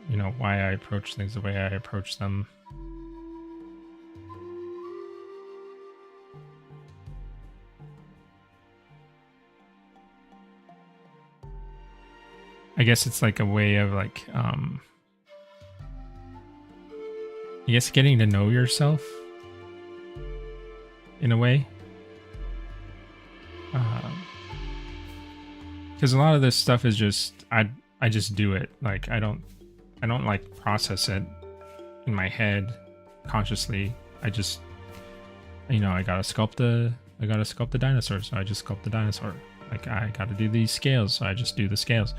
you know, why I approach things the way I approach them. I guess it's like a way of like, I guess getting to know yourself in a way. Because a lot of this stuff is just I just do it. Like I don't like process it in my head consciously. I just, you know, I gotta sculpt a dinosaur, so I just sculpt the dinosaur. Like I gotta do these scales, so I just do the scales.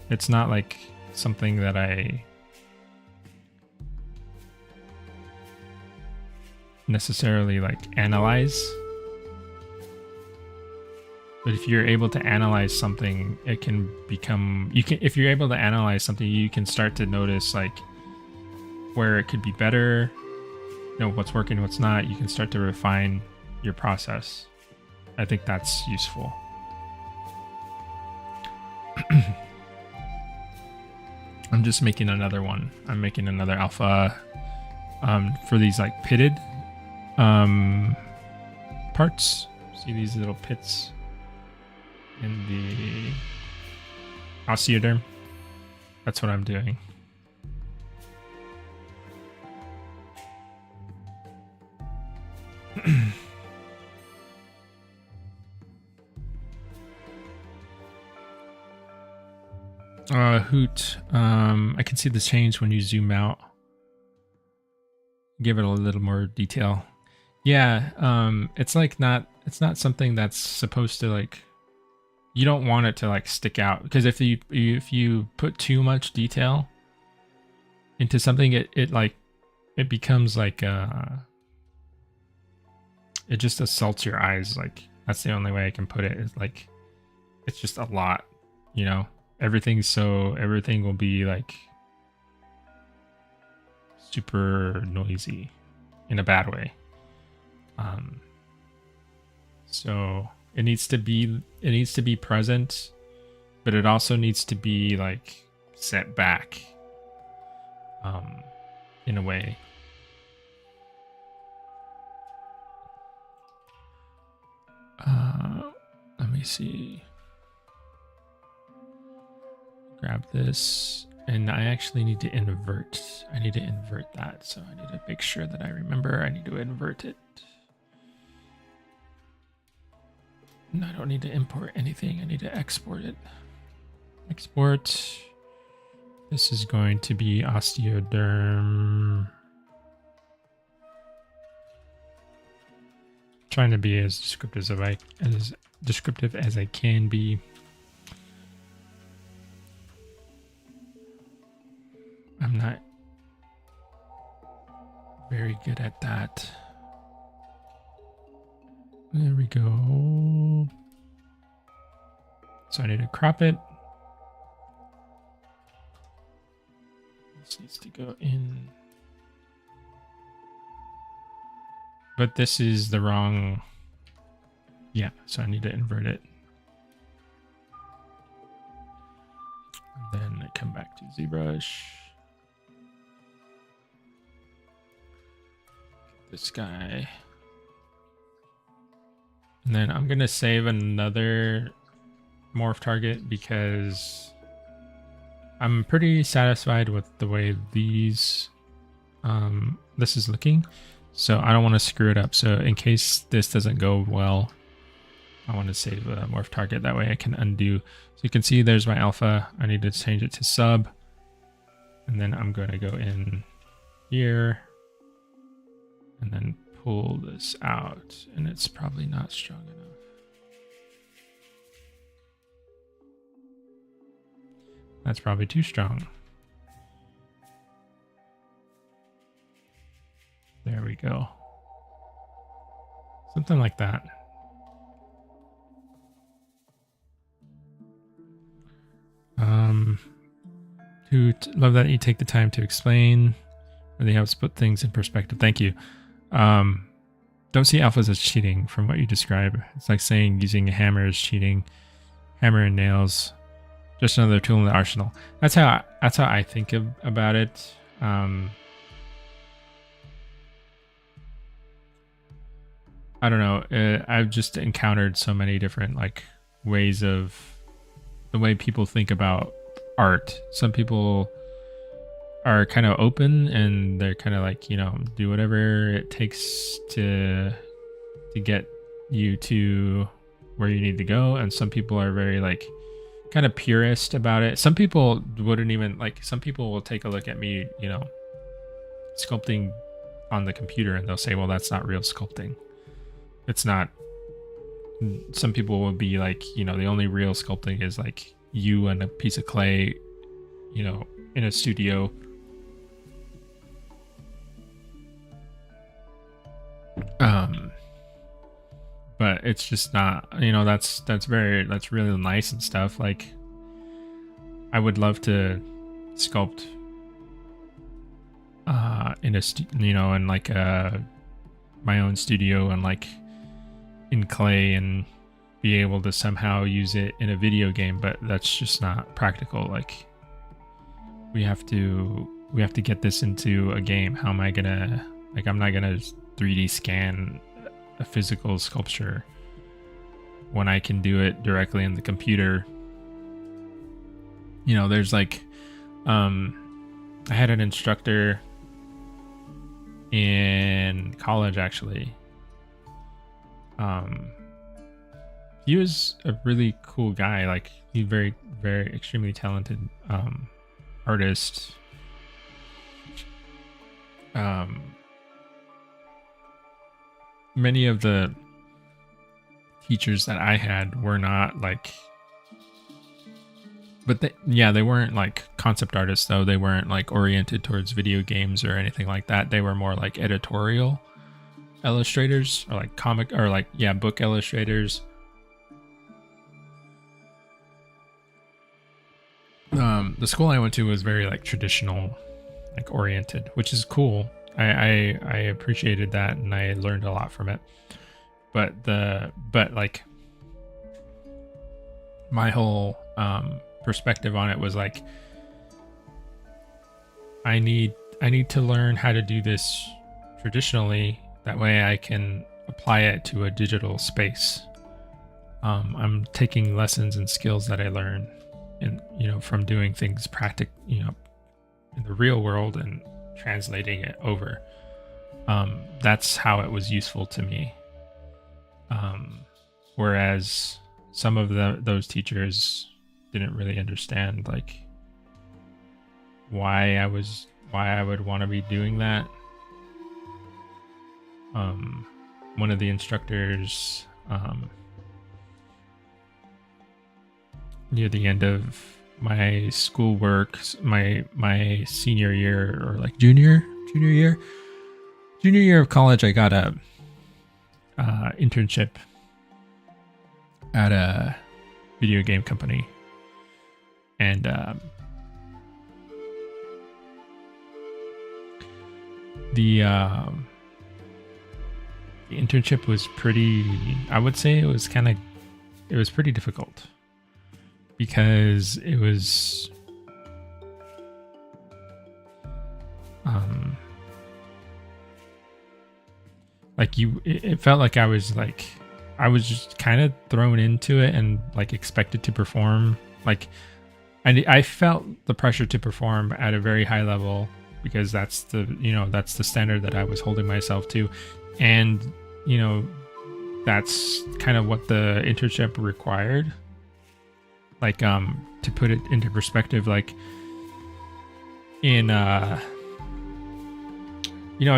It's not like something that I necessarily like analyze. But if you're able to analyze something, it can become, if you're able to analyze something, you can start to notice like where it could be better, you know, what's working, what's not. You can start to refine your process. I think that's useful. I'm just making another one. I'm making another alpha for these like pitted parts. See these little pits in the osteoderm? That's what I'm doing. Hoot. I can see the change when you zoom out. Give it a little more detail. Yeah, it's like it's not something that's supposed to like, you don't want it to like stick out, because if you put too much detail into something, it becomes like it just assaults your eyes. Like that's the only way I can put it. Is like it's just a lot, you know. Everything will be like super noisy in a bad way. So it needs to be present, but it also needs to be like set back in a way. Let me see. Grab this, and I actually need to invert. I need to invert that, so I need to make sure that I remember I need to invert it. And I don't need to import anything. I need to export it. Export. This is going to be osteoderm. Trying to be as descriptive as I can be. I'm not very good at that. There we go. So I need to crop it. This needs to go in. But this is the wrong. Yeah, so I need to invert it. And then I come back to ZBrush. Get this guy. And then I'm going to save another morph target because I'm pretty satisfied with the way this is looking. So I don't want to screw it up. So in case this doesn't go well, I want to save a morph target. That way I can undo. So you can see there's my alpha. I need to change it to sub. And then I'm going to go in here and then pull this out. And it's probably not strong enough. That's probably too strong. There we go. Something like that. Love that you take the time to explain. Really helps put things in perspective. Thank you. Don't see alphas as cheating from what you describe. It's like saying using a hammer is cheating. Hammer and nails, just another tool in the arsenal. That's how I think about it. I don't know. I've just encountered so many different like ways of the way people think about art. Some people are kind of open and they're kind of like, you know, do whatever it takes to get you to where you need to go. And some people are very like kind of purist about it. Some people wouldn't even like, some people will take a look at me, you know, sculpting on the computer and they'll say, well, that's not real sculpting. It's not. Some people will be like, you know, the only real sculpting is like you and a piece of clay, you know, in a studio. But it's just not, you know, that's really nice and stuff. Like, I would love to sculpt, in a, you know, in like my own studio and like in clay and be able to somehow use it in a video game, but that's just not practical. Like, we have to get this into a game. How am I gonna, like, I'm not gonna 3D scan a physical sculpture when I can do it directly in the computer. You know, there's like, I had an instructor in college actually. He was a really cool guy. Like, he's very, very extremely talented artist. Many of the teachers that I had were not like, but they weren't like concept artists though. They weren't like oriented towards video games or anything like that. They were more like editorial illustrators or like comic or like, yeah, book illustrators. The school I went to was very like traditional, like oriented, which is cool. I appreciated that and I learned a lot from it. But like my whole perspective on it was like, I need to learn how to do this traditionally. That way I can apply it to a digital space. I'm taking lessons and skills that I learn in, you know, from doing things you know, in the real world and translating it over. That's how it was useful to me. Whereas some of those teachers didn't really understand like why I would want to be doing that. One of the instructors, near the end of my schoolwork, my senior year or like junior year of college, I got a internship at a video game company, and the internship was pretty. I would say it was pretty difficult because it was like it felt like I was just kind of thrown into it and like expected to perform. Like I felt the pressure to perform at a very high level because that's the standard that I was holding myself to, and that's kind of what the internship required. Like to put it into perspective, like in a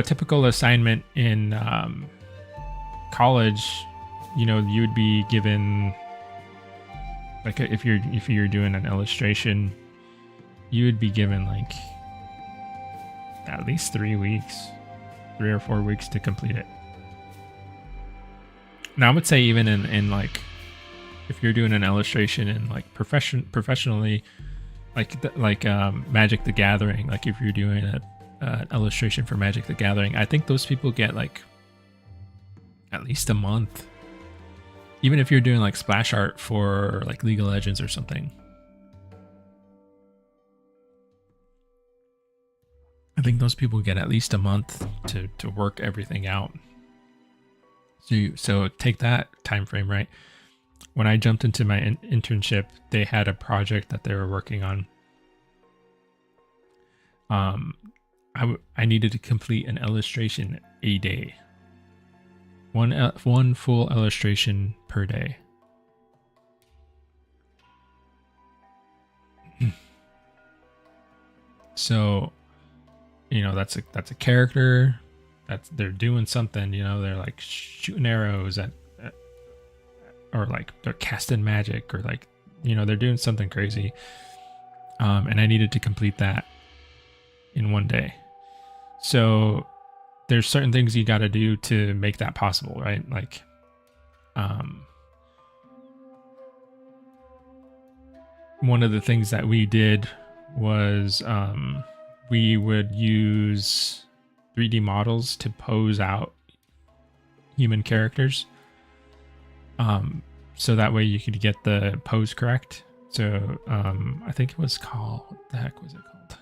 typical assignment in college, you would be given, like, if you're doing an illustration, you would be given like at least 3 or 4 weeks to complete it. Now I would say even in like, if you're doing an illustration in like professionally, like Magic the Gathering, like if you're doing an illustration for Magic the Gathering, I think those people get like at least a month. Even if you're doing like splash art for like League of Legends or something, I think those people get at least a month to work everything out. So take that time frame, right? When I jumped into my internship, they had a project that they were working on. I needed to complete an illustration a day. One full illustration per day. So, that's a character. They're doing something. They're like shooting arrows at or like they're casting magic, or like they're doing something crazy. And I needed to complete that in one day. So there's certain things you got to do to make that possible, right? Like, one of the things that we did was we would use 3D models to pose out human characters. So that way you could get the pose correct. So I think it was called, what the heck was it called?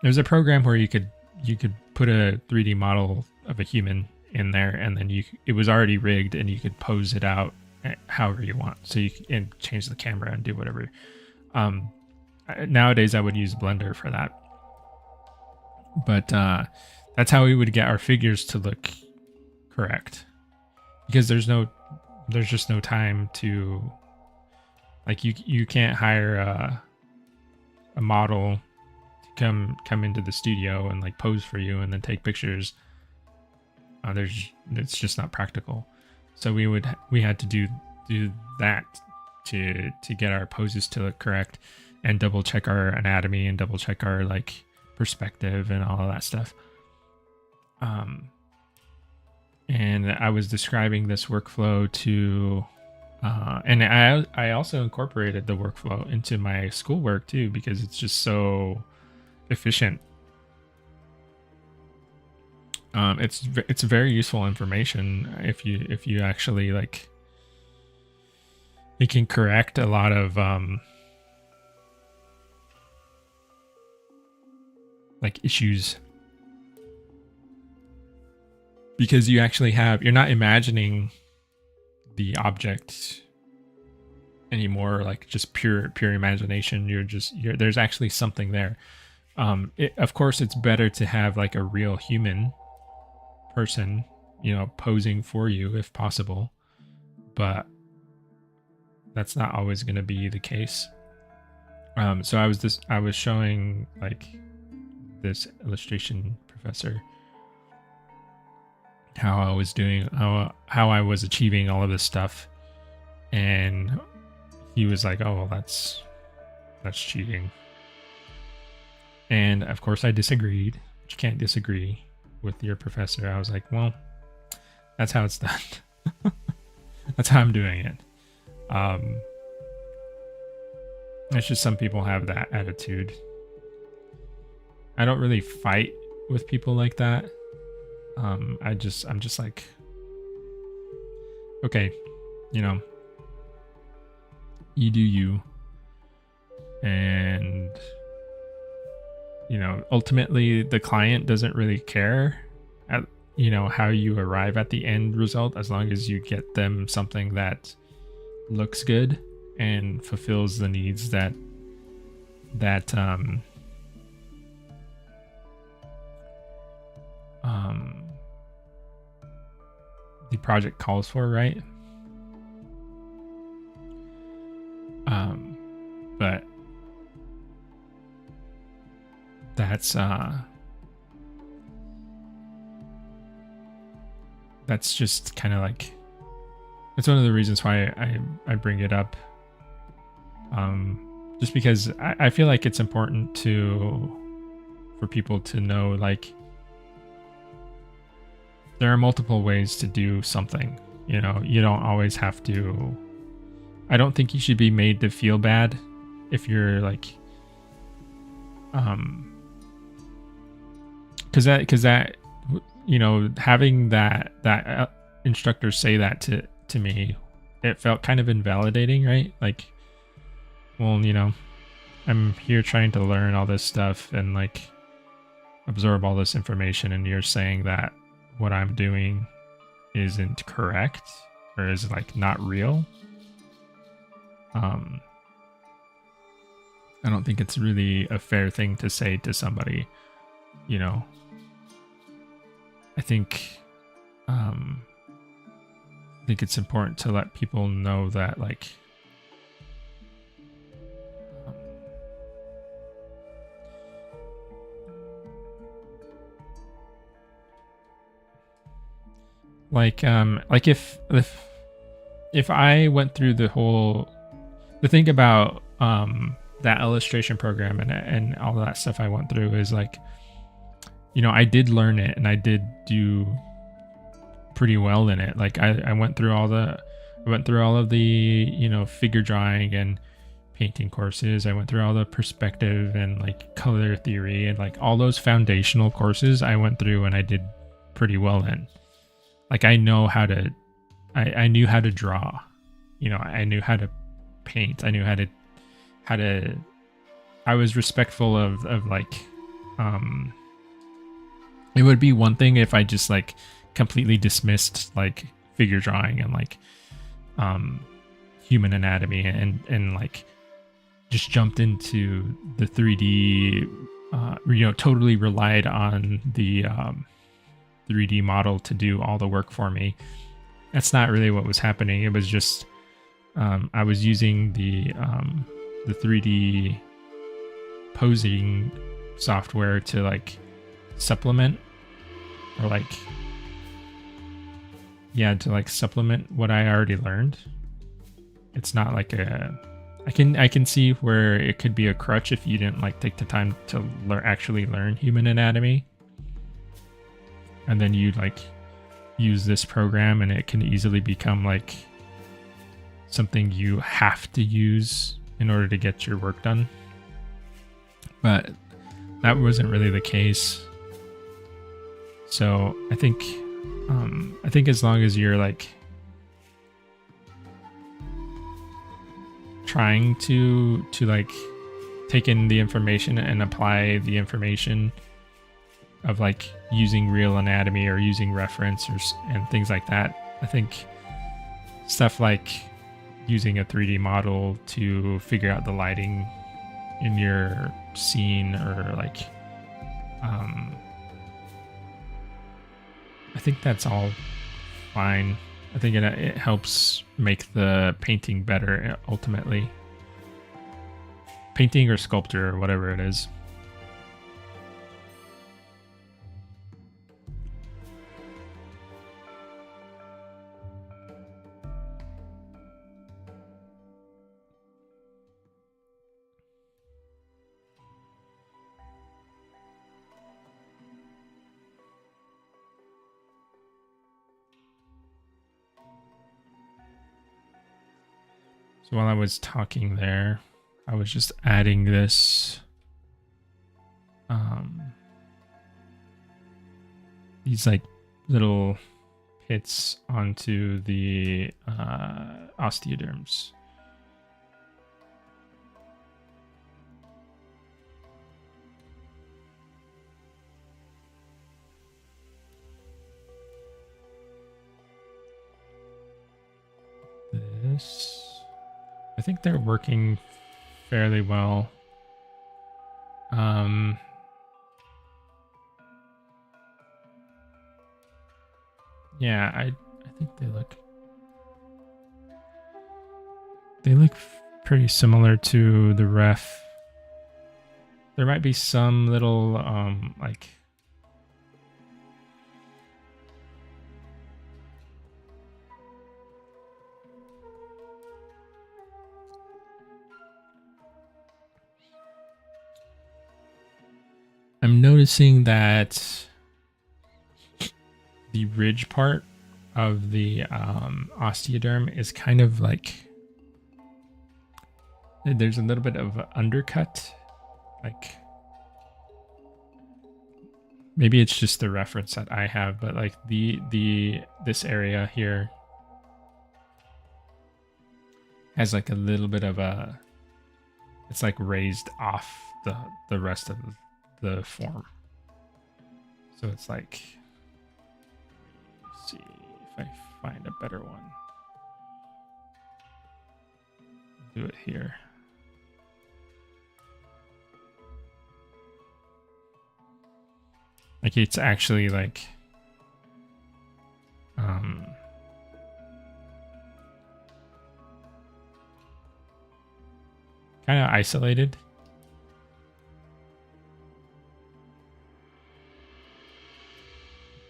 There's a program where you could put a 3D model of a human in there, and then it was already rigged, and you could pose it out however you want. So you can change the camera and do whatever. Nowadays I would use Blender for that, but that's how we would get our figures to look correct, because there's just no time to, like, you can't hire a model to come into the studio and like pose for you and then take pictures. It's just not practical. So we had to do that to get our poses to look correct, and double check our anatomy and double check our like perspective and all of that stuff. And I was describing this workflow to, and I also incorporated the workflow into my schoolwork too, because it's just so efficient. It's very useful information if you actually like. It can correct a lot of like issues, because you're not imagining the object anymore, like just pure imagination. There's actually something there. Of course, it's better to have like a real human person, posing for you if possible, but that's not always going to be the case. So I was showing like this illustration professor how I was doing, how I was achieving all of this stuff, and he was like, "Oh, well, that's cheating." And of course I disagreed. You can't disagree with your professor. I was like, well, that's how it's done. That's how I'm doing it. It's just some people have that attitude. I don't really fight with people like that. I'm just like, okay, you know, you do you, and ultimately the client doesn't really care at how you arrive at the end result, as long as you get them something that looks good and fulfills the needs that that um um the project calls for, right? But that's just kind of like, it's one of the reasons why I bring it up. Just because I feel like it's important for people to know, like, there are multiple ways to do something. You don't always have to. I don't think you should be made to feel bad if you're like, because that having that instructor say that to me, it felt kind of invalidating, right? Like, well, I'm here trying to learn all this stuff and like absorb all this information, and you're saying that what I'm doing isn't correct or is like not real. I don't think it's really a fair thing to say to somebody. I think it's important to let people know that, like, like if I went through the thing about that illustration program and all that stuff I went through is like, I did learn it and I did do pretty well in it. Like I went through all of the figure drawing and painting courses. I went through all the perspective and like color theory and like all those foundational courses I went through and I did pretty well in. Like I knew how to draw, I knew how to paint. I knew how to, I was respectful of like, it would be one thing if I just like completely dismissed like figure drawing and like, human anatomy and like just jumped into the 3D, totally relied on the, 3D model to do all the work for me. That's not really what was happening. It was just I was using the 3D posing software to like supplement or like supplement what I already learned. It's not like I can see where it could be a crutch if you didn't like take the time to actually learn human anatomy. And then you like use this program and it can easily become like something you have to use in order to get your work done. But that wasn't really the case. So I think as long as you're like trying to like take in the information and apply the information of like using real anatomy or using reference and things like that. I think stuff like using a 3D model to figure out the lighting in your scene or like, I think that's all fine. I think it helps make the painting better ultimately. Painting or sculpture or whatever it is. So while I was talking there, I was just adding this, these like little pits onto the osteoderms. This, I think they're working fairly well. Yeah, I think they look pretty similar to the ref. There might be some little like I'm noticing that the ridge part of the osteoderm is kind of like there's a little bit of undercut, like maybe it's just the reference that I have, but like this area here has like a little bit of a, it's like raised off the rest of the form. So it's like, let's see if I find a better one. Do it here. Like it's actually like kind of isolated.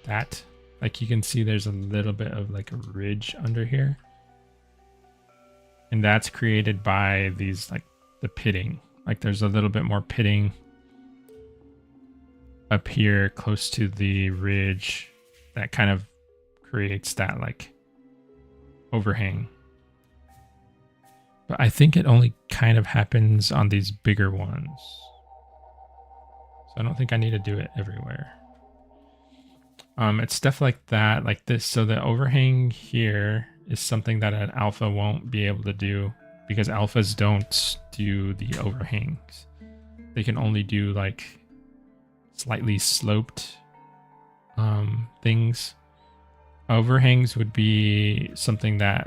That, like you can see there's a little bit of like a ridge under here. And that's created by these like the pitting. Like there's a little bit more pitting up here close to the ridge that kind of creates that like overhang. But I think it only kind of happens on these bigger ones. So I don't think I need to do it everywhere. It's stuff like that, like this. So the overhang here is something that an alpha won't be able to do because alphas don't do the overhangs. They can only do like slightly sloped things. Overhangs would be something that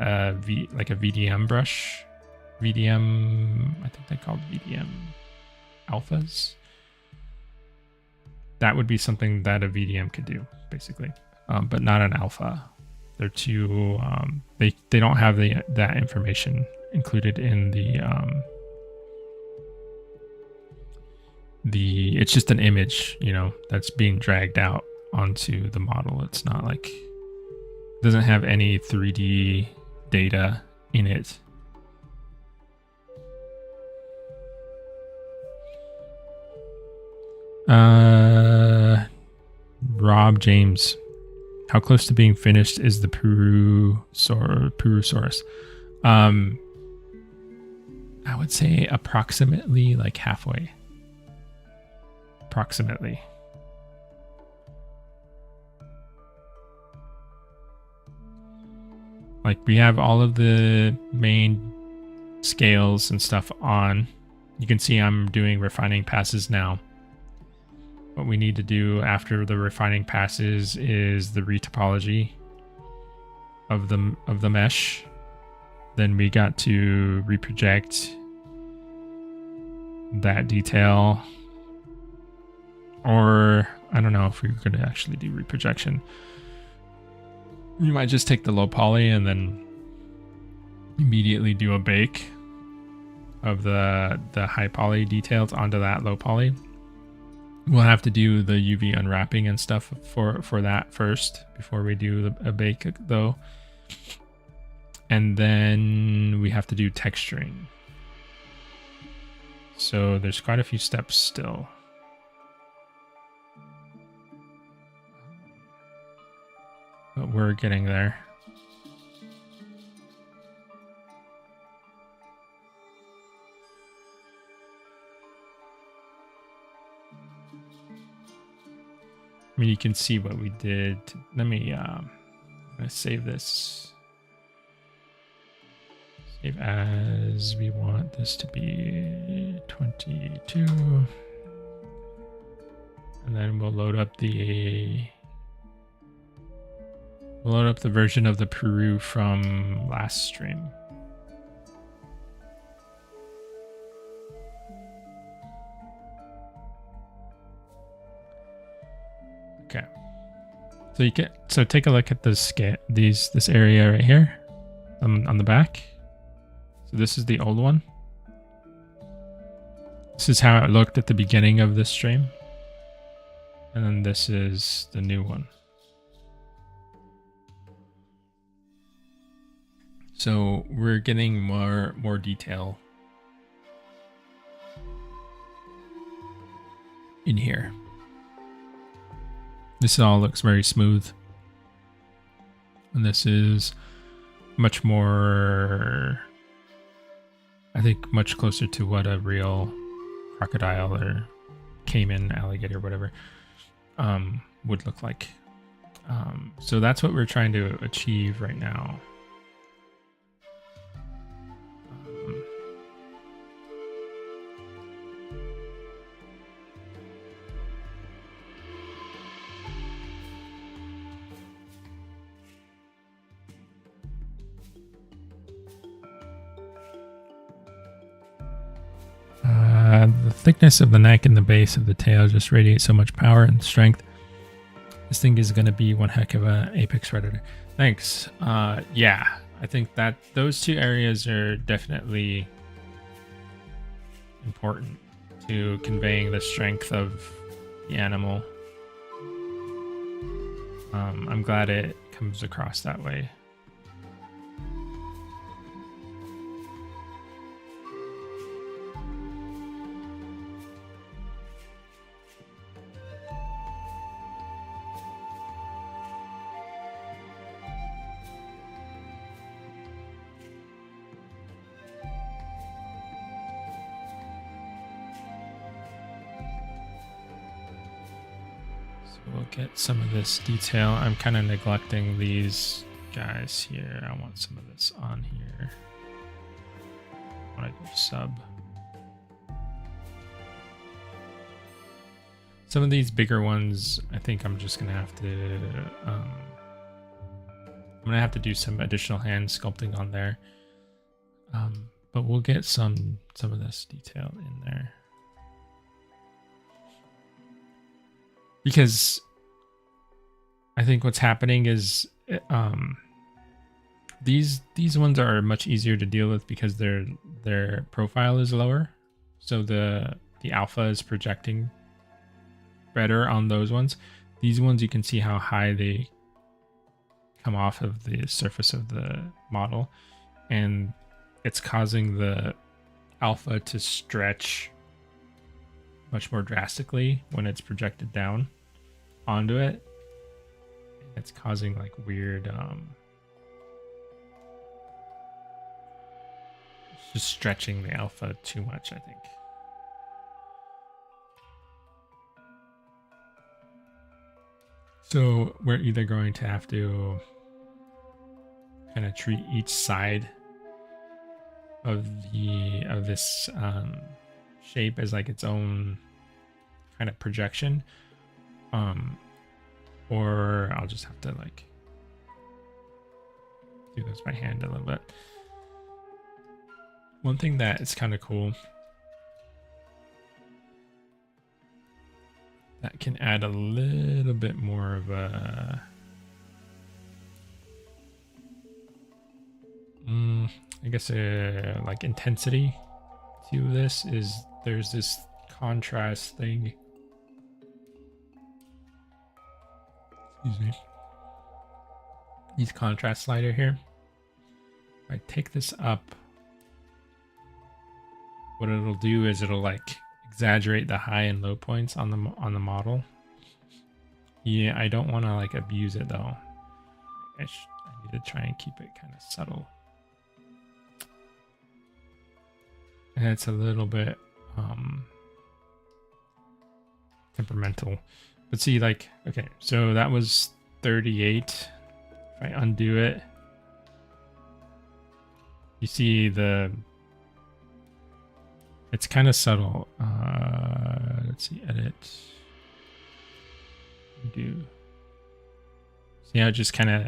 like a VDM brush, I think they're called VDM alphas. That would be something that a VDM could do, basically, but not an alpha. They're too they don't have that information included in the it's just an image, you know, that's being dragged out onto the model. It's not like, it doesn't have any 3D data in it. Rob James, how close to being finished is the Purussaurus? I would say approximately like halfway. Approximately. Like we have all of the main scales and stuff on. You can see I'm doing refining passes now. What we need to do after the refining passes is the retopology of the mesh. Then we got to reproject that detail. Or I don't know if we were going to actually do reprojection. You might just take the low poly and then immediately do a bake of the high poly details onto that low poly. We'll have to do the UV unwrapping and stuff for that first before we do a bake though. And then we have to do texturing. So there's quite a few steps still. But we're getting there. I mean, you can see what we did. Let me I'm gonna save this. Save as. We want this to be 22. And then we'll load up the version of the Peru from last stream. Okay. So take a look at this area right here on the back. So this is the old one. This is how it looked at the beginning of this stream. And then this is the new one. So we're getting more detail in here. This all looks very smooth. And this is much more, I think, much closer to what a real crocodile or caiman, alligator, whatever, would look like. So that's what we're trying to achieve right now. The thickness of the neck and the base of the tail just radiate so much power and strength. This thing is going to be one heck of an apex predator. Thanks. Yeah, I think that those two areas are definitely important to conveying the strength of the animal. I'm glad it comes across that way. We'll get some of this detail. I'm kind of neglecting these guys here. I want some of this on here. I want to do sub. Some of these bigger ones, I think I'm just gonna have to. I'm gonna have to do some additional hand sculpting on there. But we'll get some of this detail in there. Because I think what's happening is these ones are much easier to deal with because their profile is lower, so the alpha is projecting better on those ones. These ones, you can see how high they come off of the surface of the model, and it's causing the alpha to stretch much more drastically when it's projected down onto it. It's causing like weird just stretching the alpha too much, I think. So we're either going to have to kind of treat each side of this shape as like its own kind of projection, or I'll just have to like do this by hand a little bit. One thing that is kind of cool that can add a little bit more of a I guess like intensity to this is there's this contrast thing. Excuse me. These contrast slider here. If I take this up, what it'll do is it'll like exaggerate the high and low points on the model. Yeah, I don't want to like abuse it though. I need to try and keep it kind of subtle. And it's a little bit temperamental, But see, like, okay, so that was 38. If I undo it, you see it's kind of subtle. Let's see, edit, undo. See how it just kind of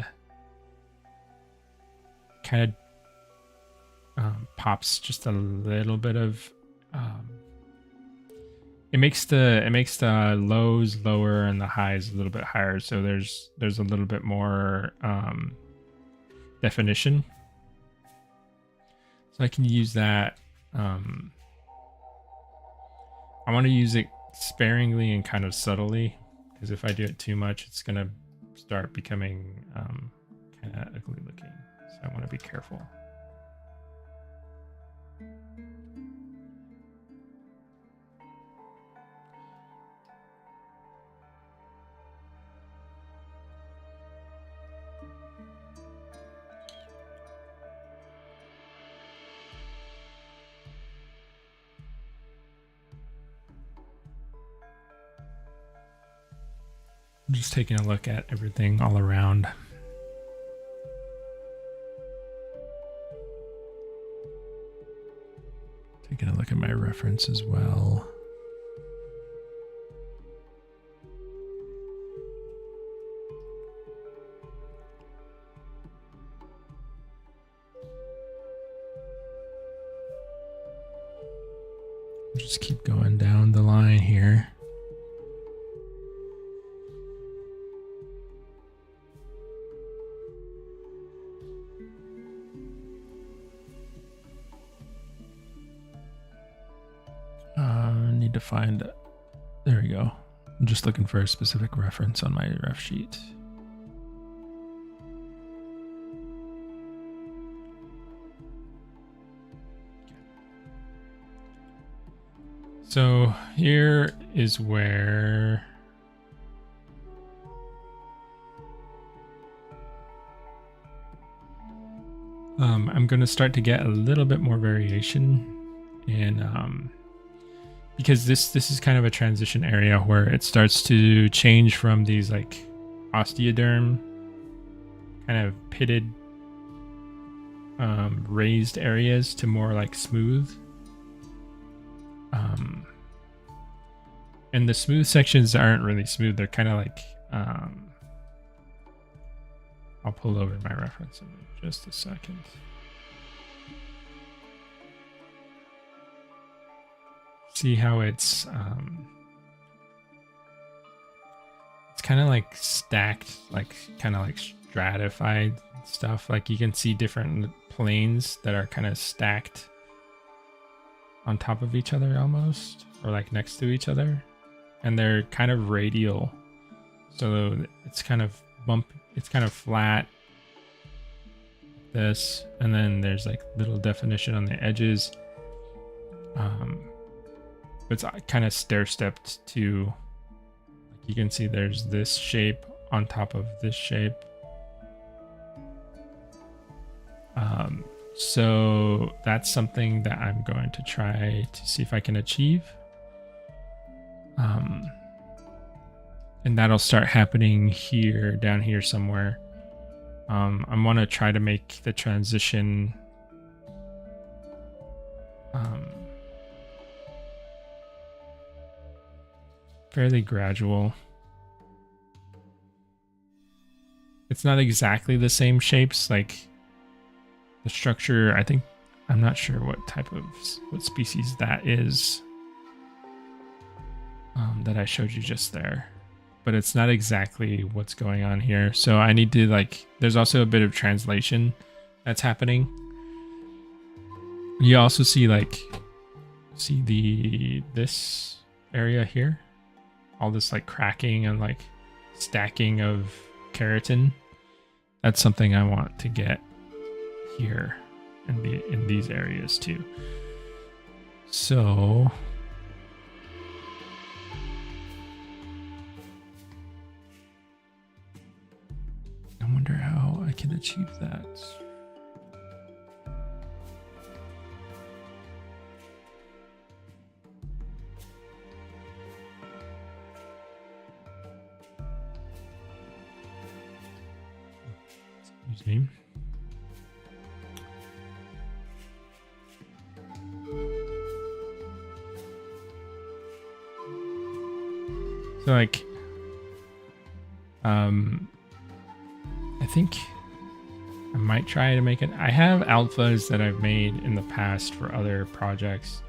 pops just a little bit of it makes the lows lower and the highs a little bit higher, so there's a little bit more definition. So I can use that. I want to use it sparingly and kind of subtly, because if I do it too much, it's gonna start becoming kind of ugly looking. So I want to be careful. I'm just taking a look at everything all around. Taking a look at my reference as well. Just keep going down the line here. Need to find, there we go. I'm just looking for a specific reference on my ref sheet. So here is where I'm going to start to get a little bit more variation in because this is kind of a transition area where it starts to change from these like osteoderm kind of pitted raised areas to more like smooth. And the smooth sections aren't really smooth. They're kind of like I'll pull over my reference in just a second. See how it's kind of like stacked, like kind of like stratified stuff. Like you can see different planes that are kind of stacked on top of each other almost, or like next to each other, and they're kind of radial, so it's kind of it's kind of flat, this, and then there's like little definition on the edges. It's kind of stair-stepped to, like you can see there's this shape on top of this shape. So that's something that I'm going to try to see if I can achieve. And that'll start happening here, down here somewhere. I want to try to make the transition fairly gradual. It's not exactly the same shapes, like the structure, I'm not sure what species that is that I showed you just there, but it's not exactly what's going on here. So I need to there's also a bit of translation that's happening. You also see this area here, all this cracking and stacking of keratin. That's something I want to get here in these areas too. So I wonder how I can achieve that. Excuse me. So like, I think I might try to make it. I have alphas that I've made in the past for other projects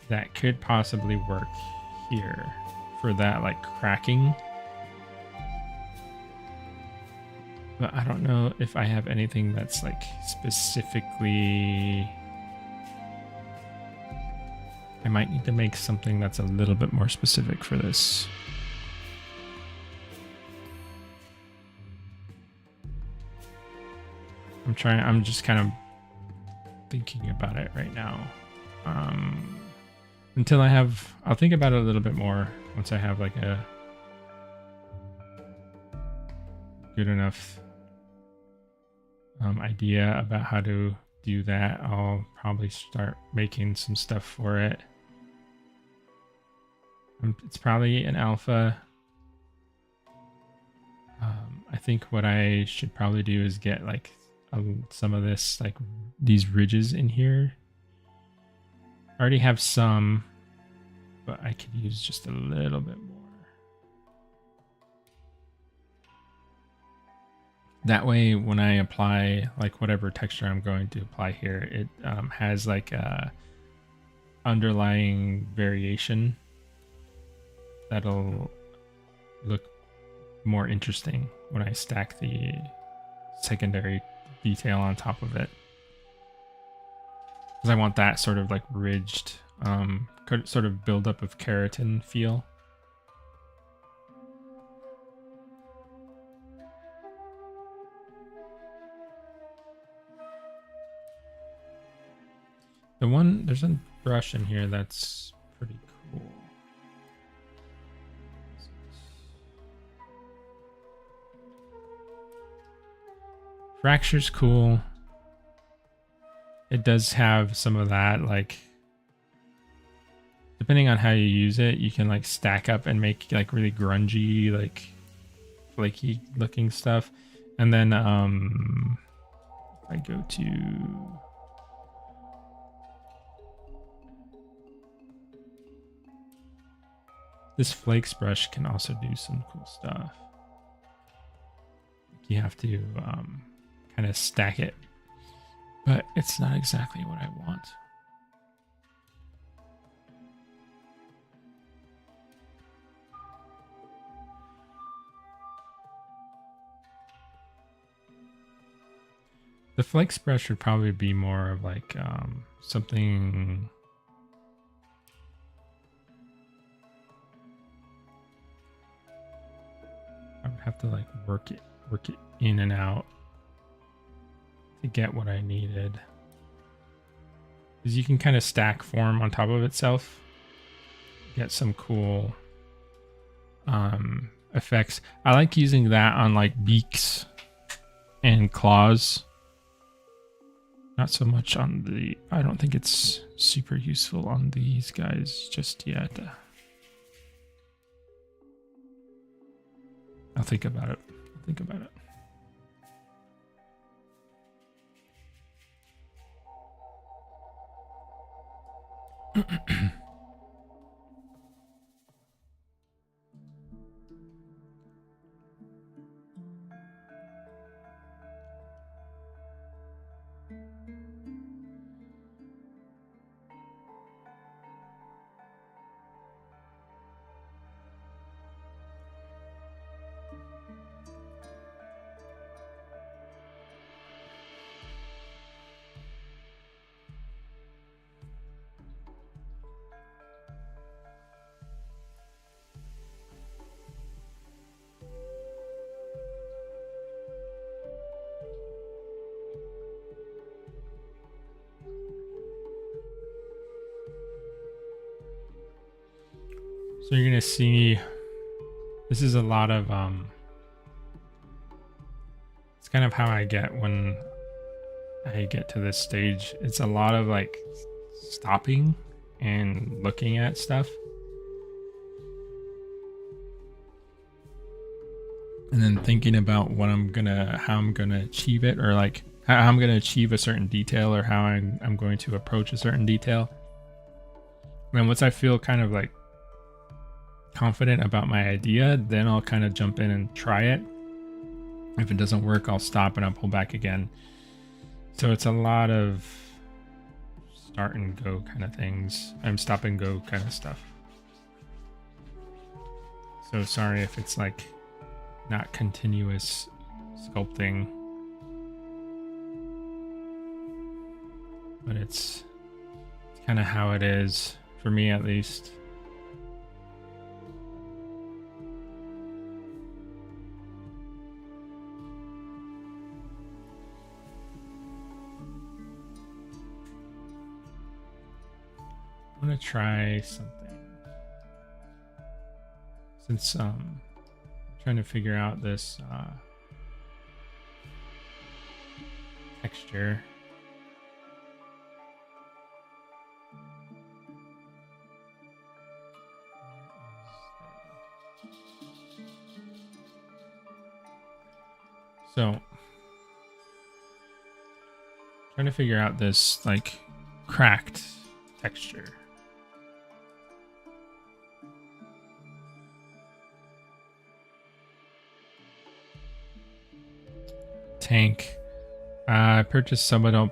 that could possibly work here for that like cracking. But I don't know if I have anything that's like specifically. I might need to make something that's a little bit more specific for this. I'm just kind of thinking about it right now. Until I'll think about it a little bit more once I have like a good enough idea about how to do that. I'll probably start making some stuff for it. It's probably an alpha. I think what I should probably do is get like some of this, like these ridges in here. I already have some, but I could use just a little bit more. That way, when I apply like whatever texture I'm going to apply here, it has like a underlying variation that'll look more interesting when I stack the secondary detail on top of it. Because I want that sort of like ridged, sort of buildup of keratin feel. There's a brush in here that's pretty cool. Fracture's cool. It does have some of that, like, depending on how you use it, you can like stack up and make like really grungy, like flaky looking stuff. And then if I go to this flakes brush, can also do some cool stuff. You have to kind of stack it, but it's not exactly what I want. The flakes brush would probably be more of like something. I would have to like work it in and out to get what I needed. Because you can kind of stack form on top of itself, get some cool effects. I like using that on like beaks and claws. Not so much on the, I don't think it's super useful on these guys just yet. I'll think about it. So you're gonna see, this is a lot of it's kind of how I get when I get to this stage. It's a lot of like stopping and looking at stuff. and then thinking about how I'm gonna achieve it, or like how I'm gonna achieve a certain detail, or how I'm going to approach a certain detail. And once I feel kind of like confident about my idea, then I'll kind of jump in and try it. If it doesn't work, I'll stop and I'll pull back again. So it's a lot of start and go kind of things. I'm stop and go kind of stuff. So sorry if it's like not continuous sculpting, but it's kind of how it is for me, at least. I'm gonna try something since I'm trying to figure out this texture. So trying to figure out this like cracked texture. Tank. I purchased someone on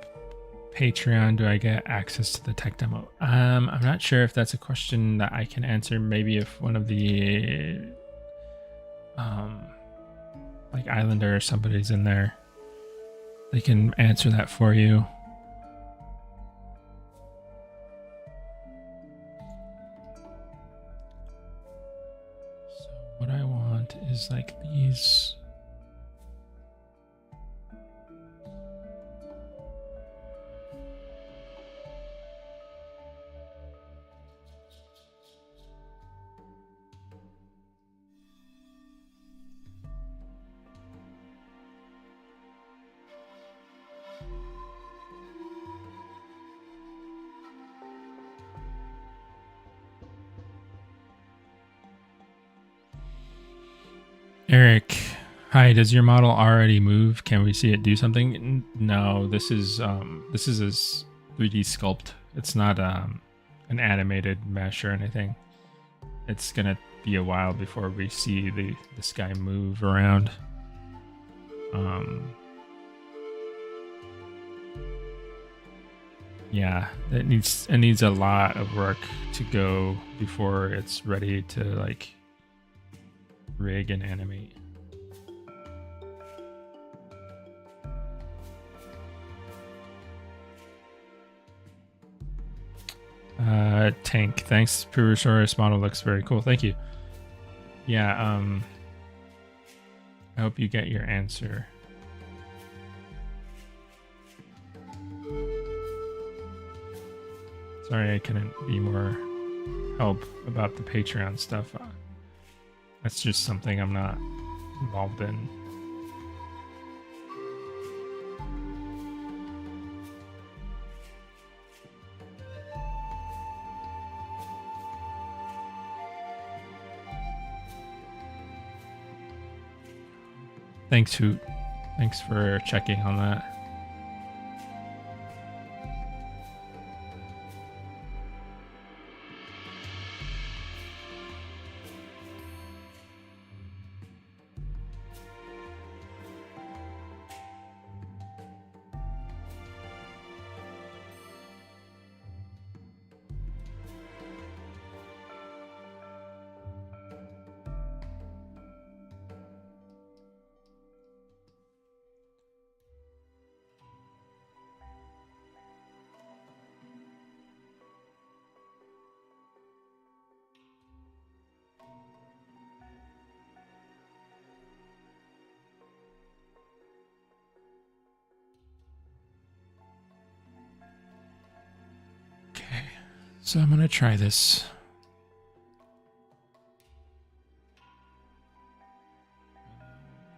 Patreon. Do I get access to the tech demo? I'm not sure if that's a question that I can answer. Maybe if one of the like Islander or somebody's in there, they can answer that for you. So what I want is like these. Eric, hi. Does your model already move? Can we see it do something? No, this is a 3D sculpt. It's not an animated mesh or anything. It's gonna be a while before we see this guy move around. Yeah, it needs a lot of work to go before it's ready to like rig and animate. Tank, thanks. Purussaurus model looks very cool. Thank you. Yeah, I hope you get your answer. Sorry I couldn't be more help about the Patreon stuff. That's just something I'm not involved in. Thanks, Hoot. Thanks for checking on that. So I'm gonna try this.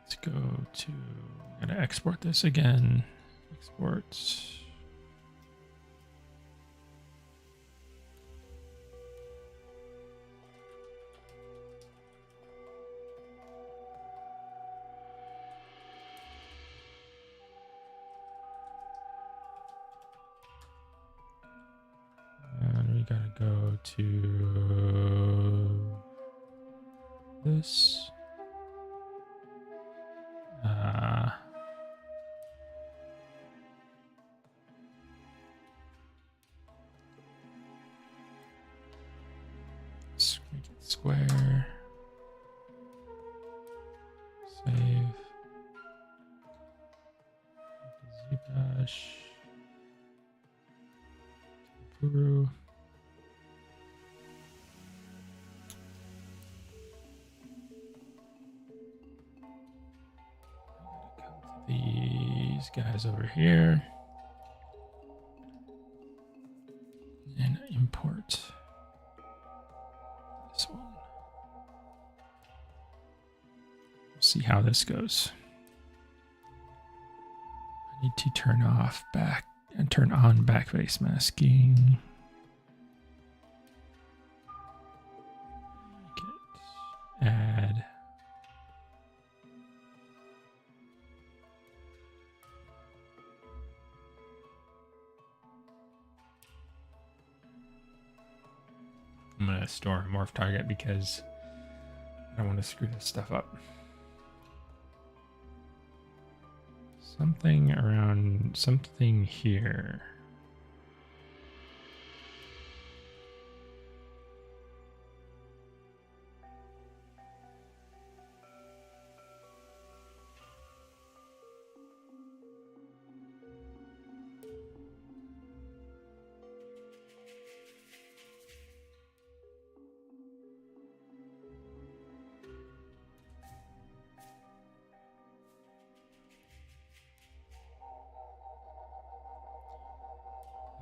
Let's go to, I'm gonna export this again. Export. to this. Let's make it square. Save. ZBrush. Puru. These guys over here and import this one. We'll see how this goes. I need to turn off back and turn on backface masking. Add. I'm going to store a morph target because I don't want to screw this stuff up. Something around something here.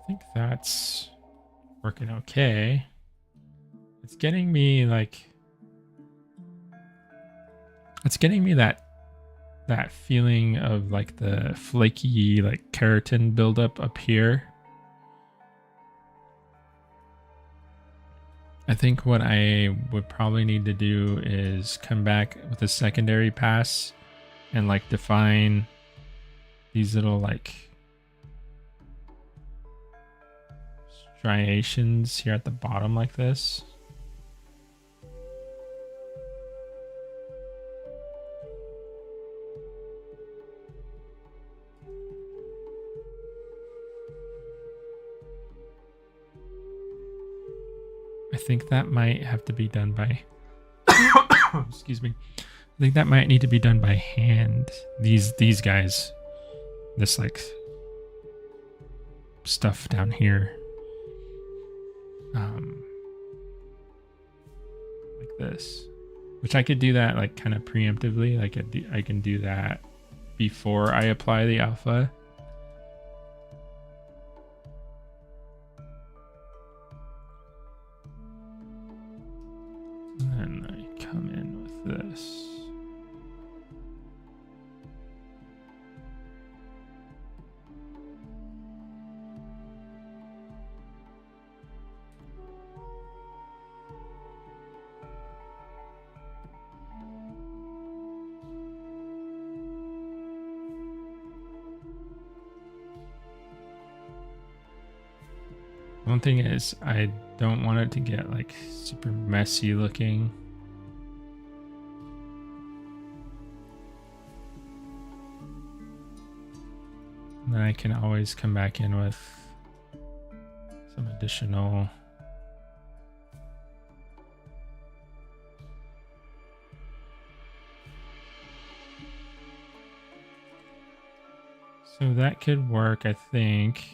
I think that's working okay. It's getting me like, it's getting me that feeling of like the flaky like keratin buildup up here. I think what I would probably need to do is come back with a secondary pass and like define these little like striations here at the bottom like this. I think that might have to be done by excuse me. I think that might need to be done by hand. These guys. This like stuff down here. Like this. Which I could do that like kind of preemptively. Like I can do that before I apply the alpha. And then I come in with this. One thing is, I don't want it to get like super messy looking. And then I can always come back in with some additional so that could work, I think.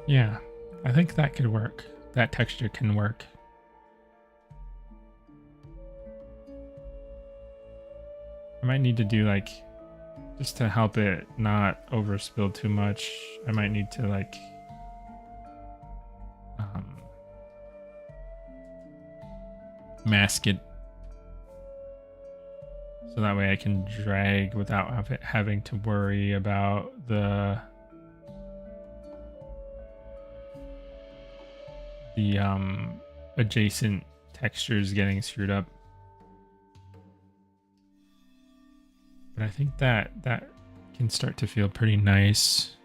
Yeah, I think that could work. That texture can work. I might need to do like, just to help it not overspill too much, I might need to like mask it So that way I can drag without having to worry about the adjacent textures getting screwed up. But I think that can start to feel pretty nice.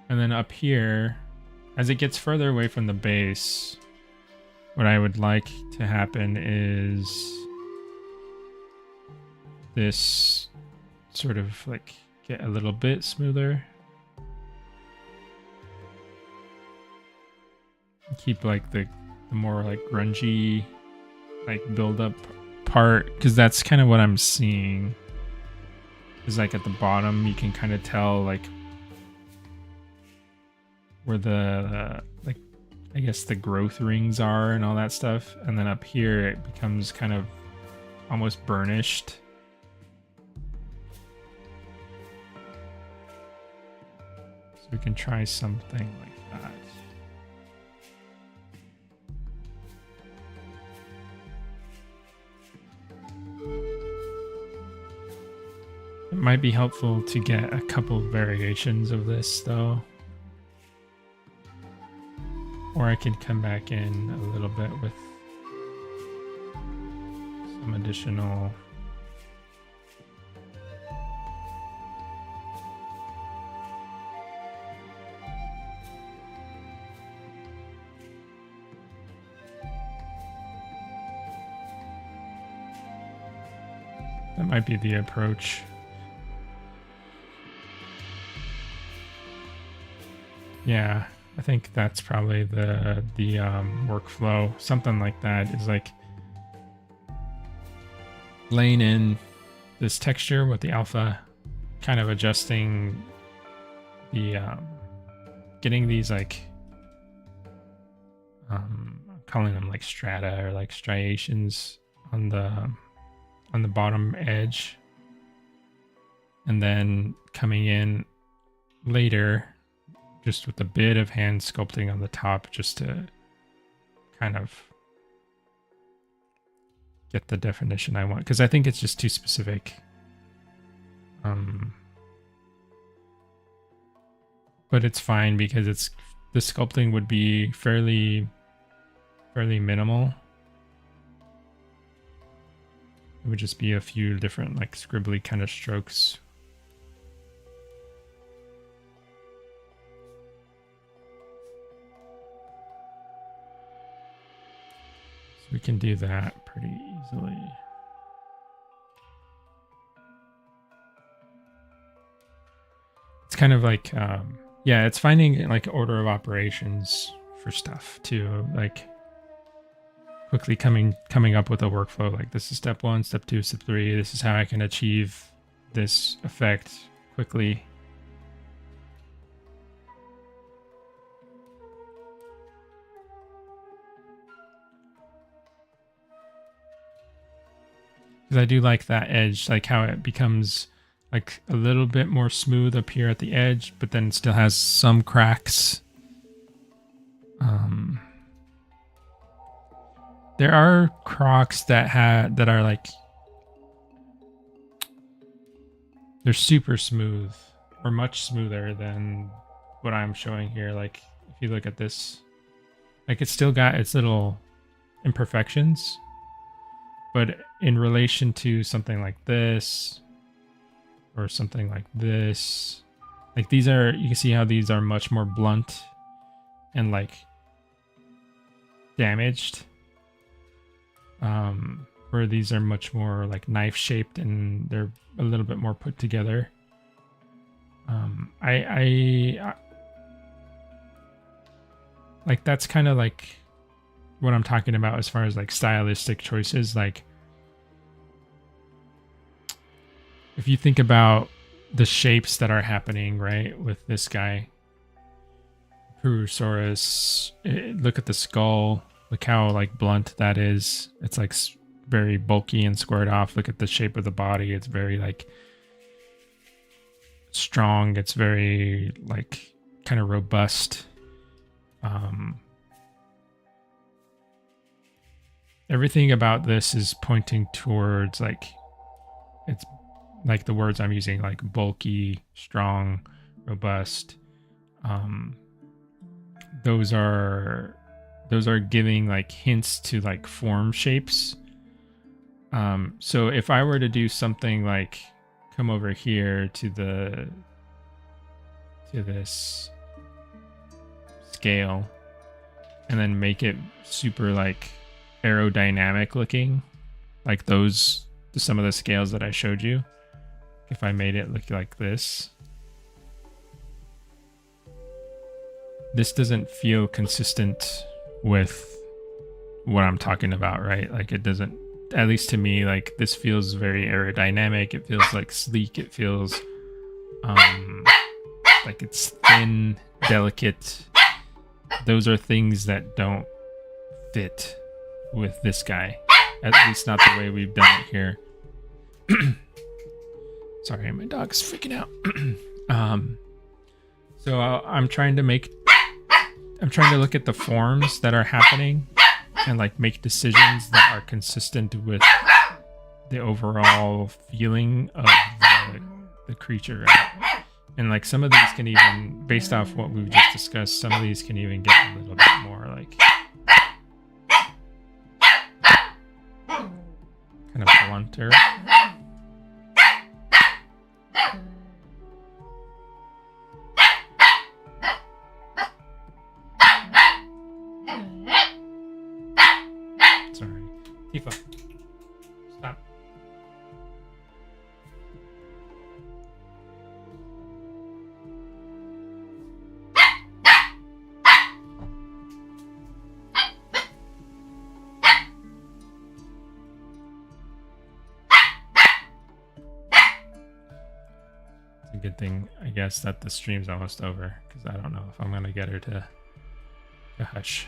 And then up here, as it gets further away from the base, what I would like to happen is this sort of like get a little bit smoother. Keep like the more like grungy like build up part, because that's kind of what I'm seeing. Is like at the bottom you can kind of tell like where the like I guess the growth rings are and all that stuff, and then up here it becomes kind of almost burnished. So we can try something like that. It might be helpful to get a couple variations of this though. Or I could come back in a little bit with some additional that might be the approach. Yeah, I think that's probably the workflow. Something like that is like laying in this texture with the alpha, kind of adjusting the getting these like I'm calling them like strata or like striations on the bottom edge, and then coming in later just with a bit of hand sculpting on the top just to kind of get the definition I want, because I think it's just too specific. But it's fine because the sculpting would be fairly minimal. It would just be a few different like scribbly kind of strokes. We can do that pretty easily. It's kind of like, yeah, it's finding like order of operations for stuff too. Like quickly coming up with a workflow. Like this is step 1, step 2, step 3. This is how I can achieve this effect quickly. Because I do like that edge, like how it becomes like a little bit more smooth up here at the edge, but then still has some cracks. There are crocs that are like they're super smooth, or much smoother than what I'm showing here. Like if you look at this, like it's still got its little imperfections. But in relation to something like this, or something like this, like these are, you can see how these are much more blunt and like damaged. Where these are much more like knife shaped and they're a little bit more put together. I like that's kind of like what I'm talking about as far as like stylistic choices. Like if you think about the shapes that are happening right with this guy, Purussaurus, look at the skull, look how like blunt that is. It's like very bulky and squared off. Look at the shape of the body, it's very like strong, it's very like kind of robust. Everything about this is pointing towards like, it's like the words I'm using, like bulky, strong, robust. Those are giving like hints to like form shapes. So if I were to do something like come over here to this scale and then make it super like aerodynamic looking, like some of the scales that I showed you. If I made it look like this doesn't feel consistent with what I'm talking about, right? Like it doesn't, at least to me, like this feels very aerodynamic. It feels like sleek. It feels like it's thin, delicate. Those are things that don't fit with this guy, at least not the way we've done it here. Sorry, my dog's freaking out. So I'm trying to look at the forms that are happening and like make decisions that are consistent with the overall feeling of the creature, right? And like some of these can even, based off what we've just discussed, some of these can even get a little bit more like kind of blunter. Sorry. Tifa. Stop. It's a good thing, I guess, that the stream's almost over, because I don't know if I'm gonna get her to hush.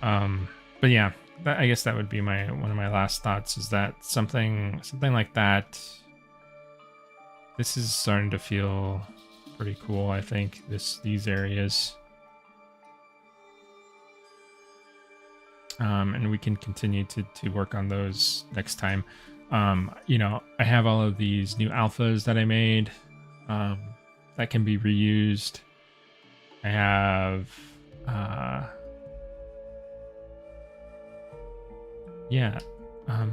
But yeah, I guess that would be one of my last thoughts, is that something like that. This is starting to feel pretty cool, I think, these areas. And we can continue to work on those next time. You know, I have all of these new alphas that I made that can be reused. I have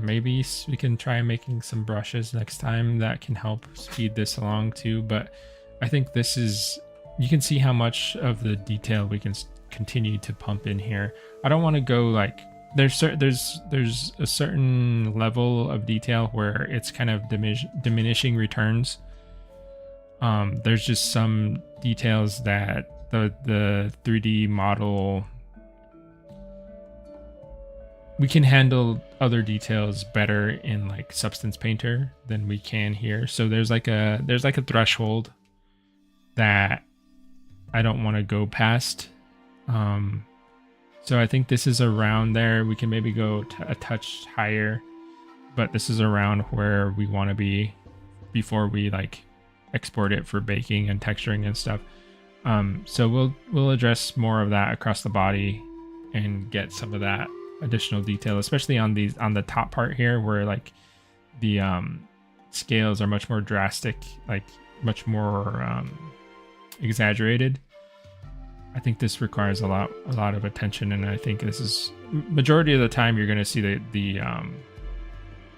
maybe we can try making some brushes next time that can help speed this along too. But I think this is, you can see how much of the detail we can continue to pump in here. I don't want to go like, there's a certain level of detail where it's kind of diminishing returns. There's just some details that the 3D model, we can handle other details better in like Substance Painter than we can here. So there's like a threshold that I don't want to go past. So I think this is around there. We can maybe go a touch higher, but this is around where we want to be before we like export it for baking and texturing and stuff. So we'll address more of that across the body and get some of that additional detail, especially on the top part here, where like the scales are much more drastic, like much more exaggerated. I think this requires a lot of attention, and I think this is majority of the time you're going to see the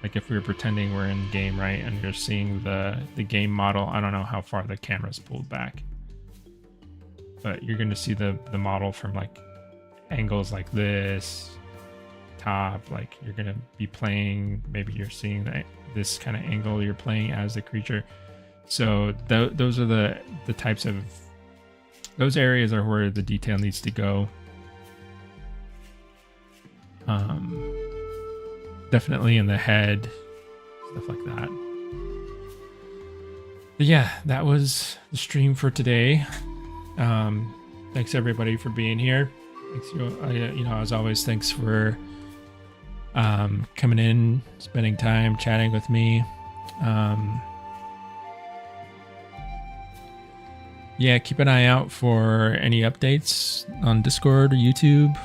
like if we were pretending we're in game, right, and you're seeing the game model. I don't know how far the camera's pulled back, but you're going to see the model from like angles like this top, like you're going to be playing, maybe you're seeing this kind of angle, you're playing as the creature. So those are the types of, those areas are where the detail needs to go. Definitely in the head, stuff like that. But yeah, that was the stream for today. Thanks everybody for being here. Thanks, you know, as always, thanks for coming in, spending time chatting with me. yeah, keep an eye out for any updates on Discord or YouTube.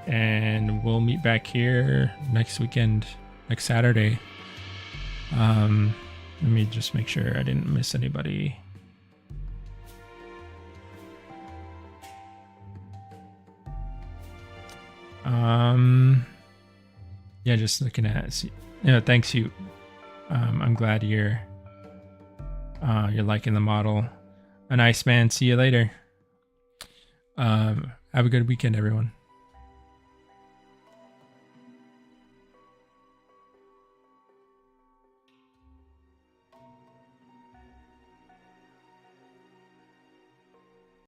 And we'll meet back here next weekend, next Saturday. Let me just make sure I didn't miss anybody. Yeah, just looking at, thanks you. I'm glad you're liking the model. A nice man. See you later. Have a good weekend, everyone.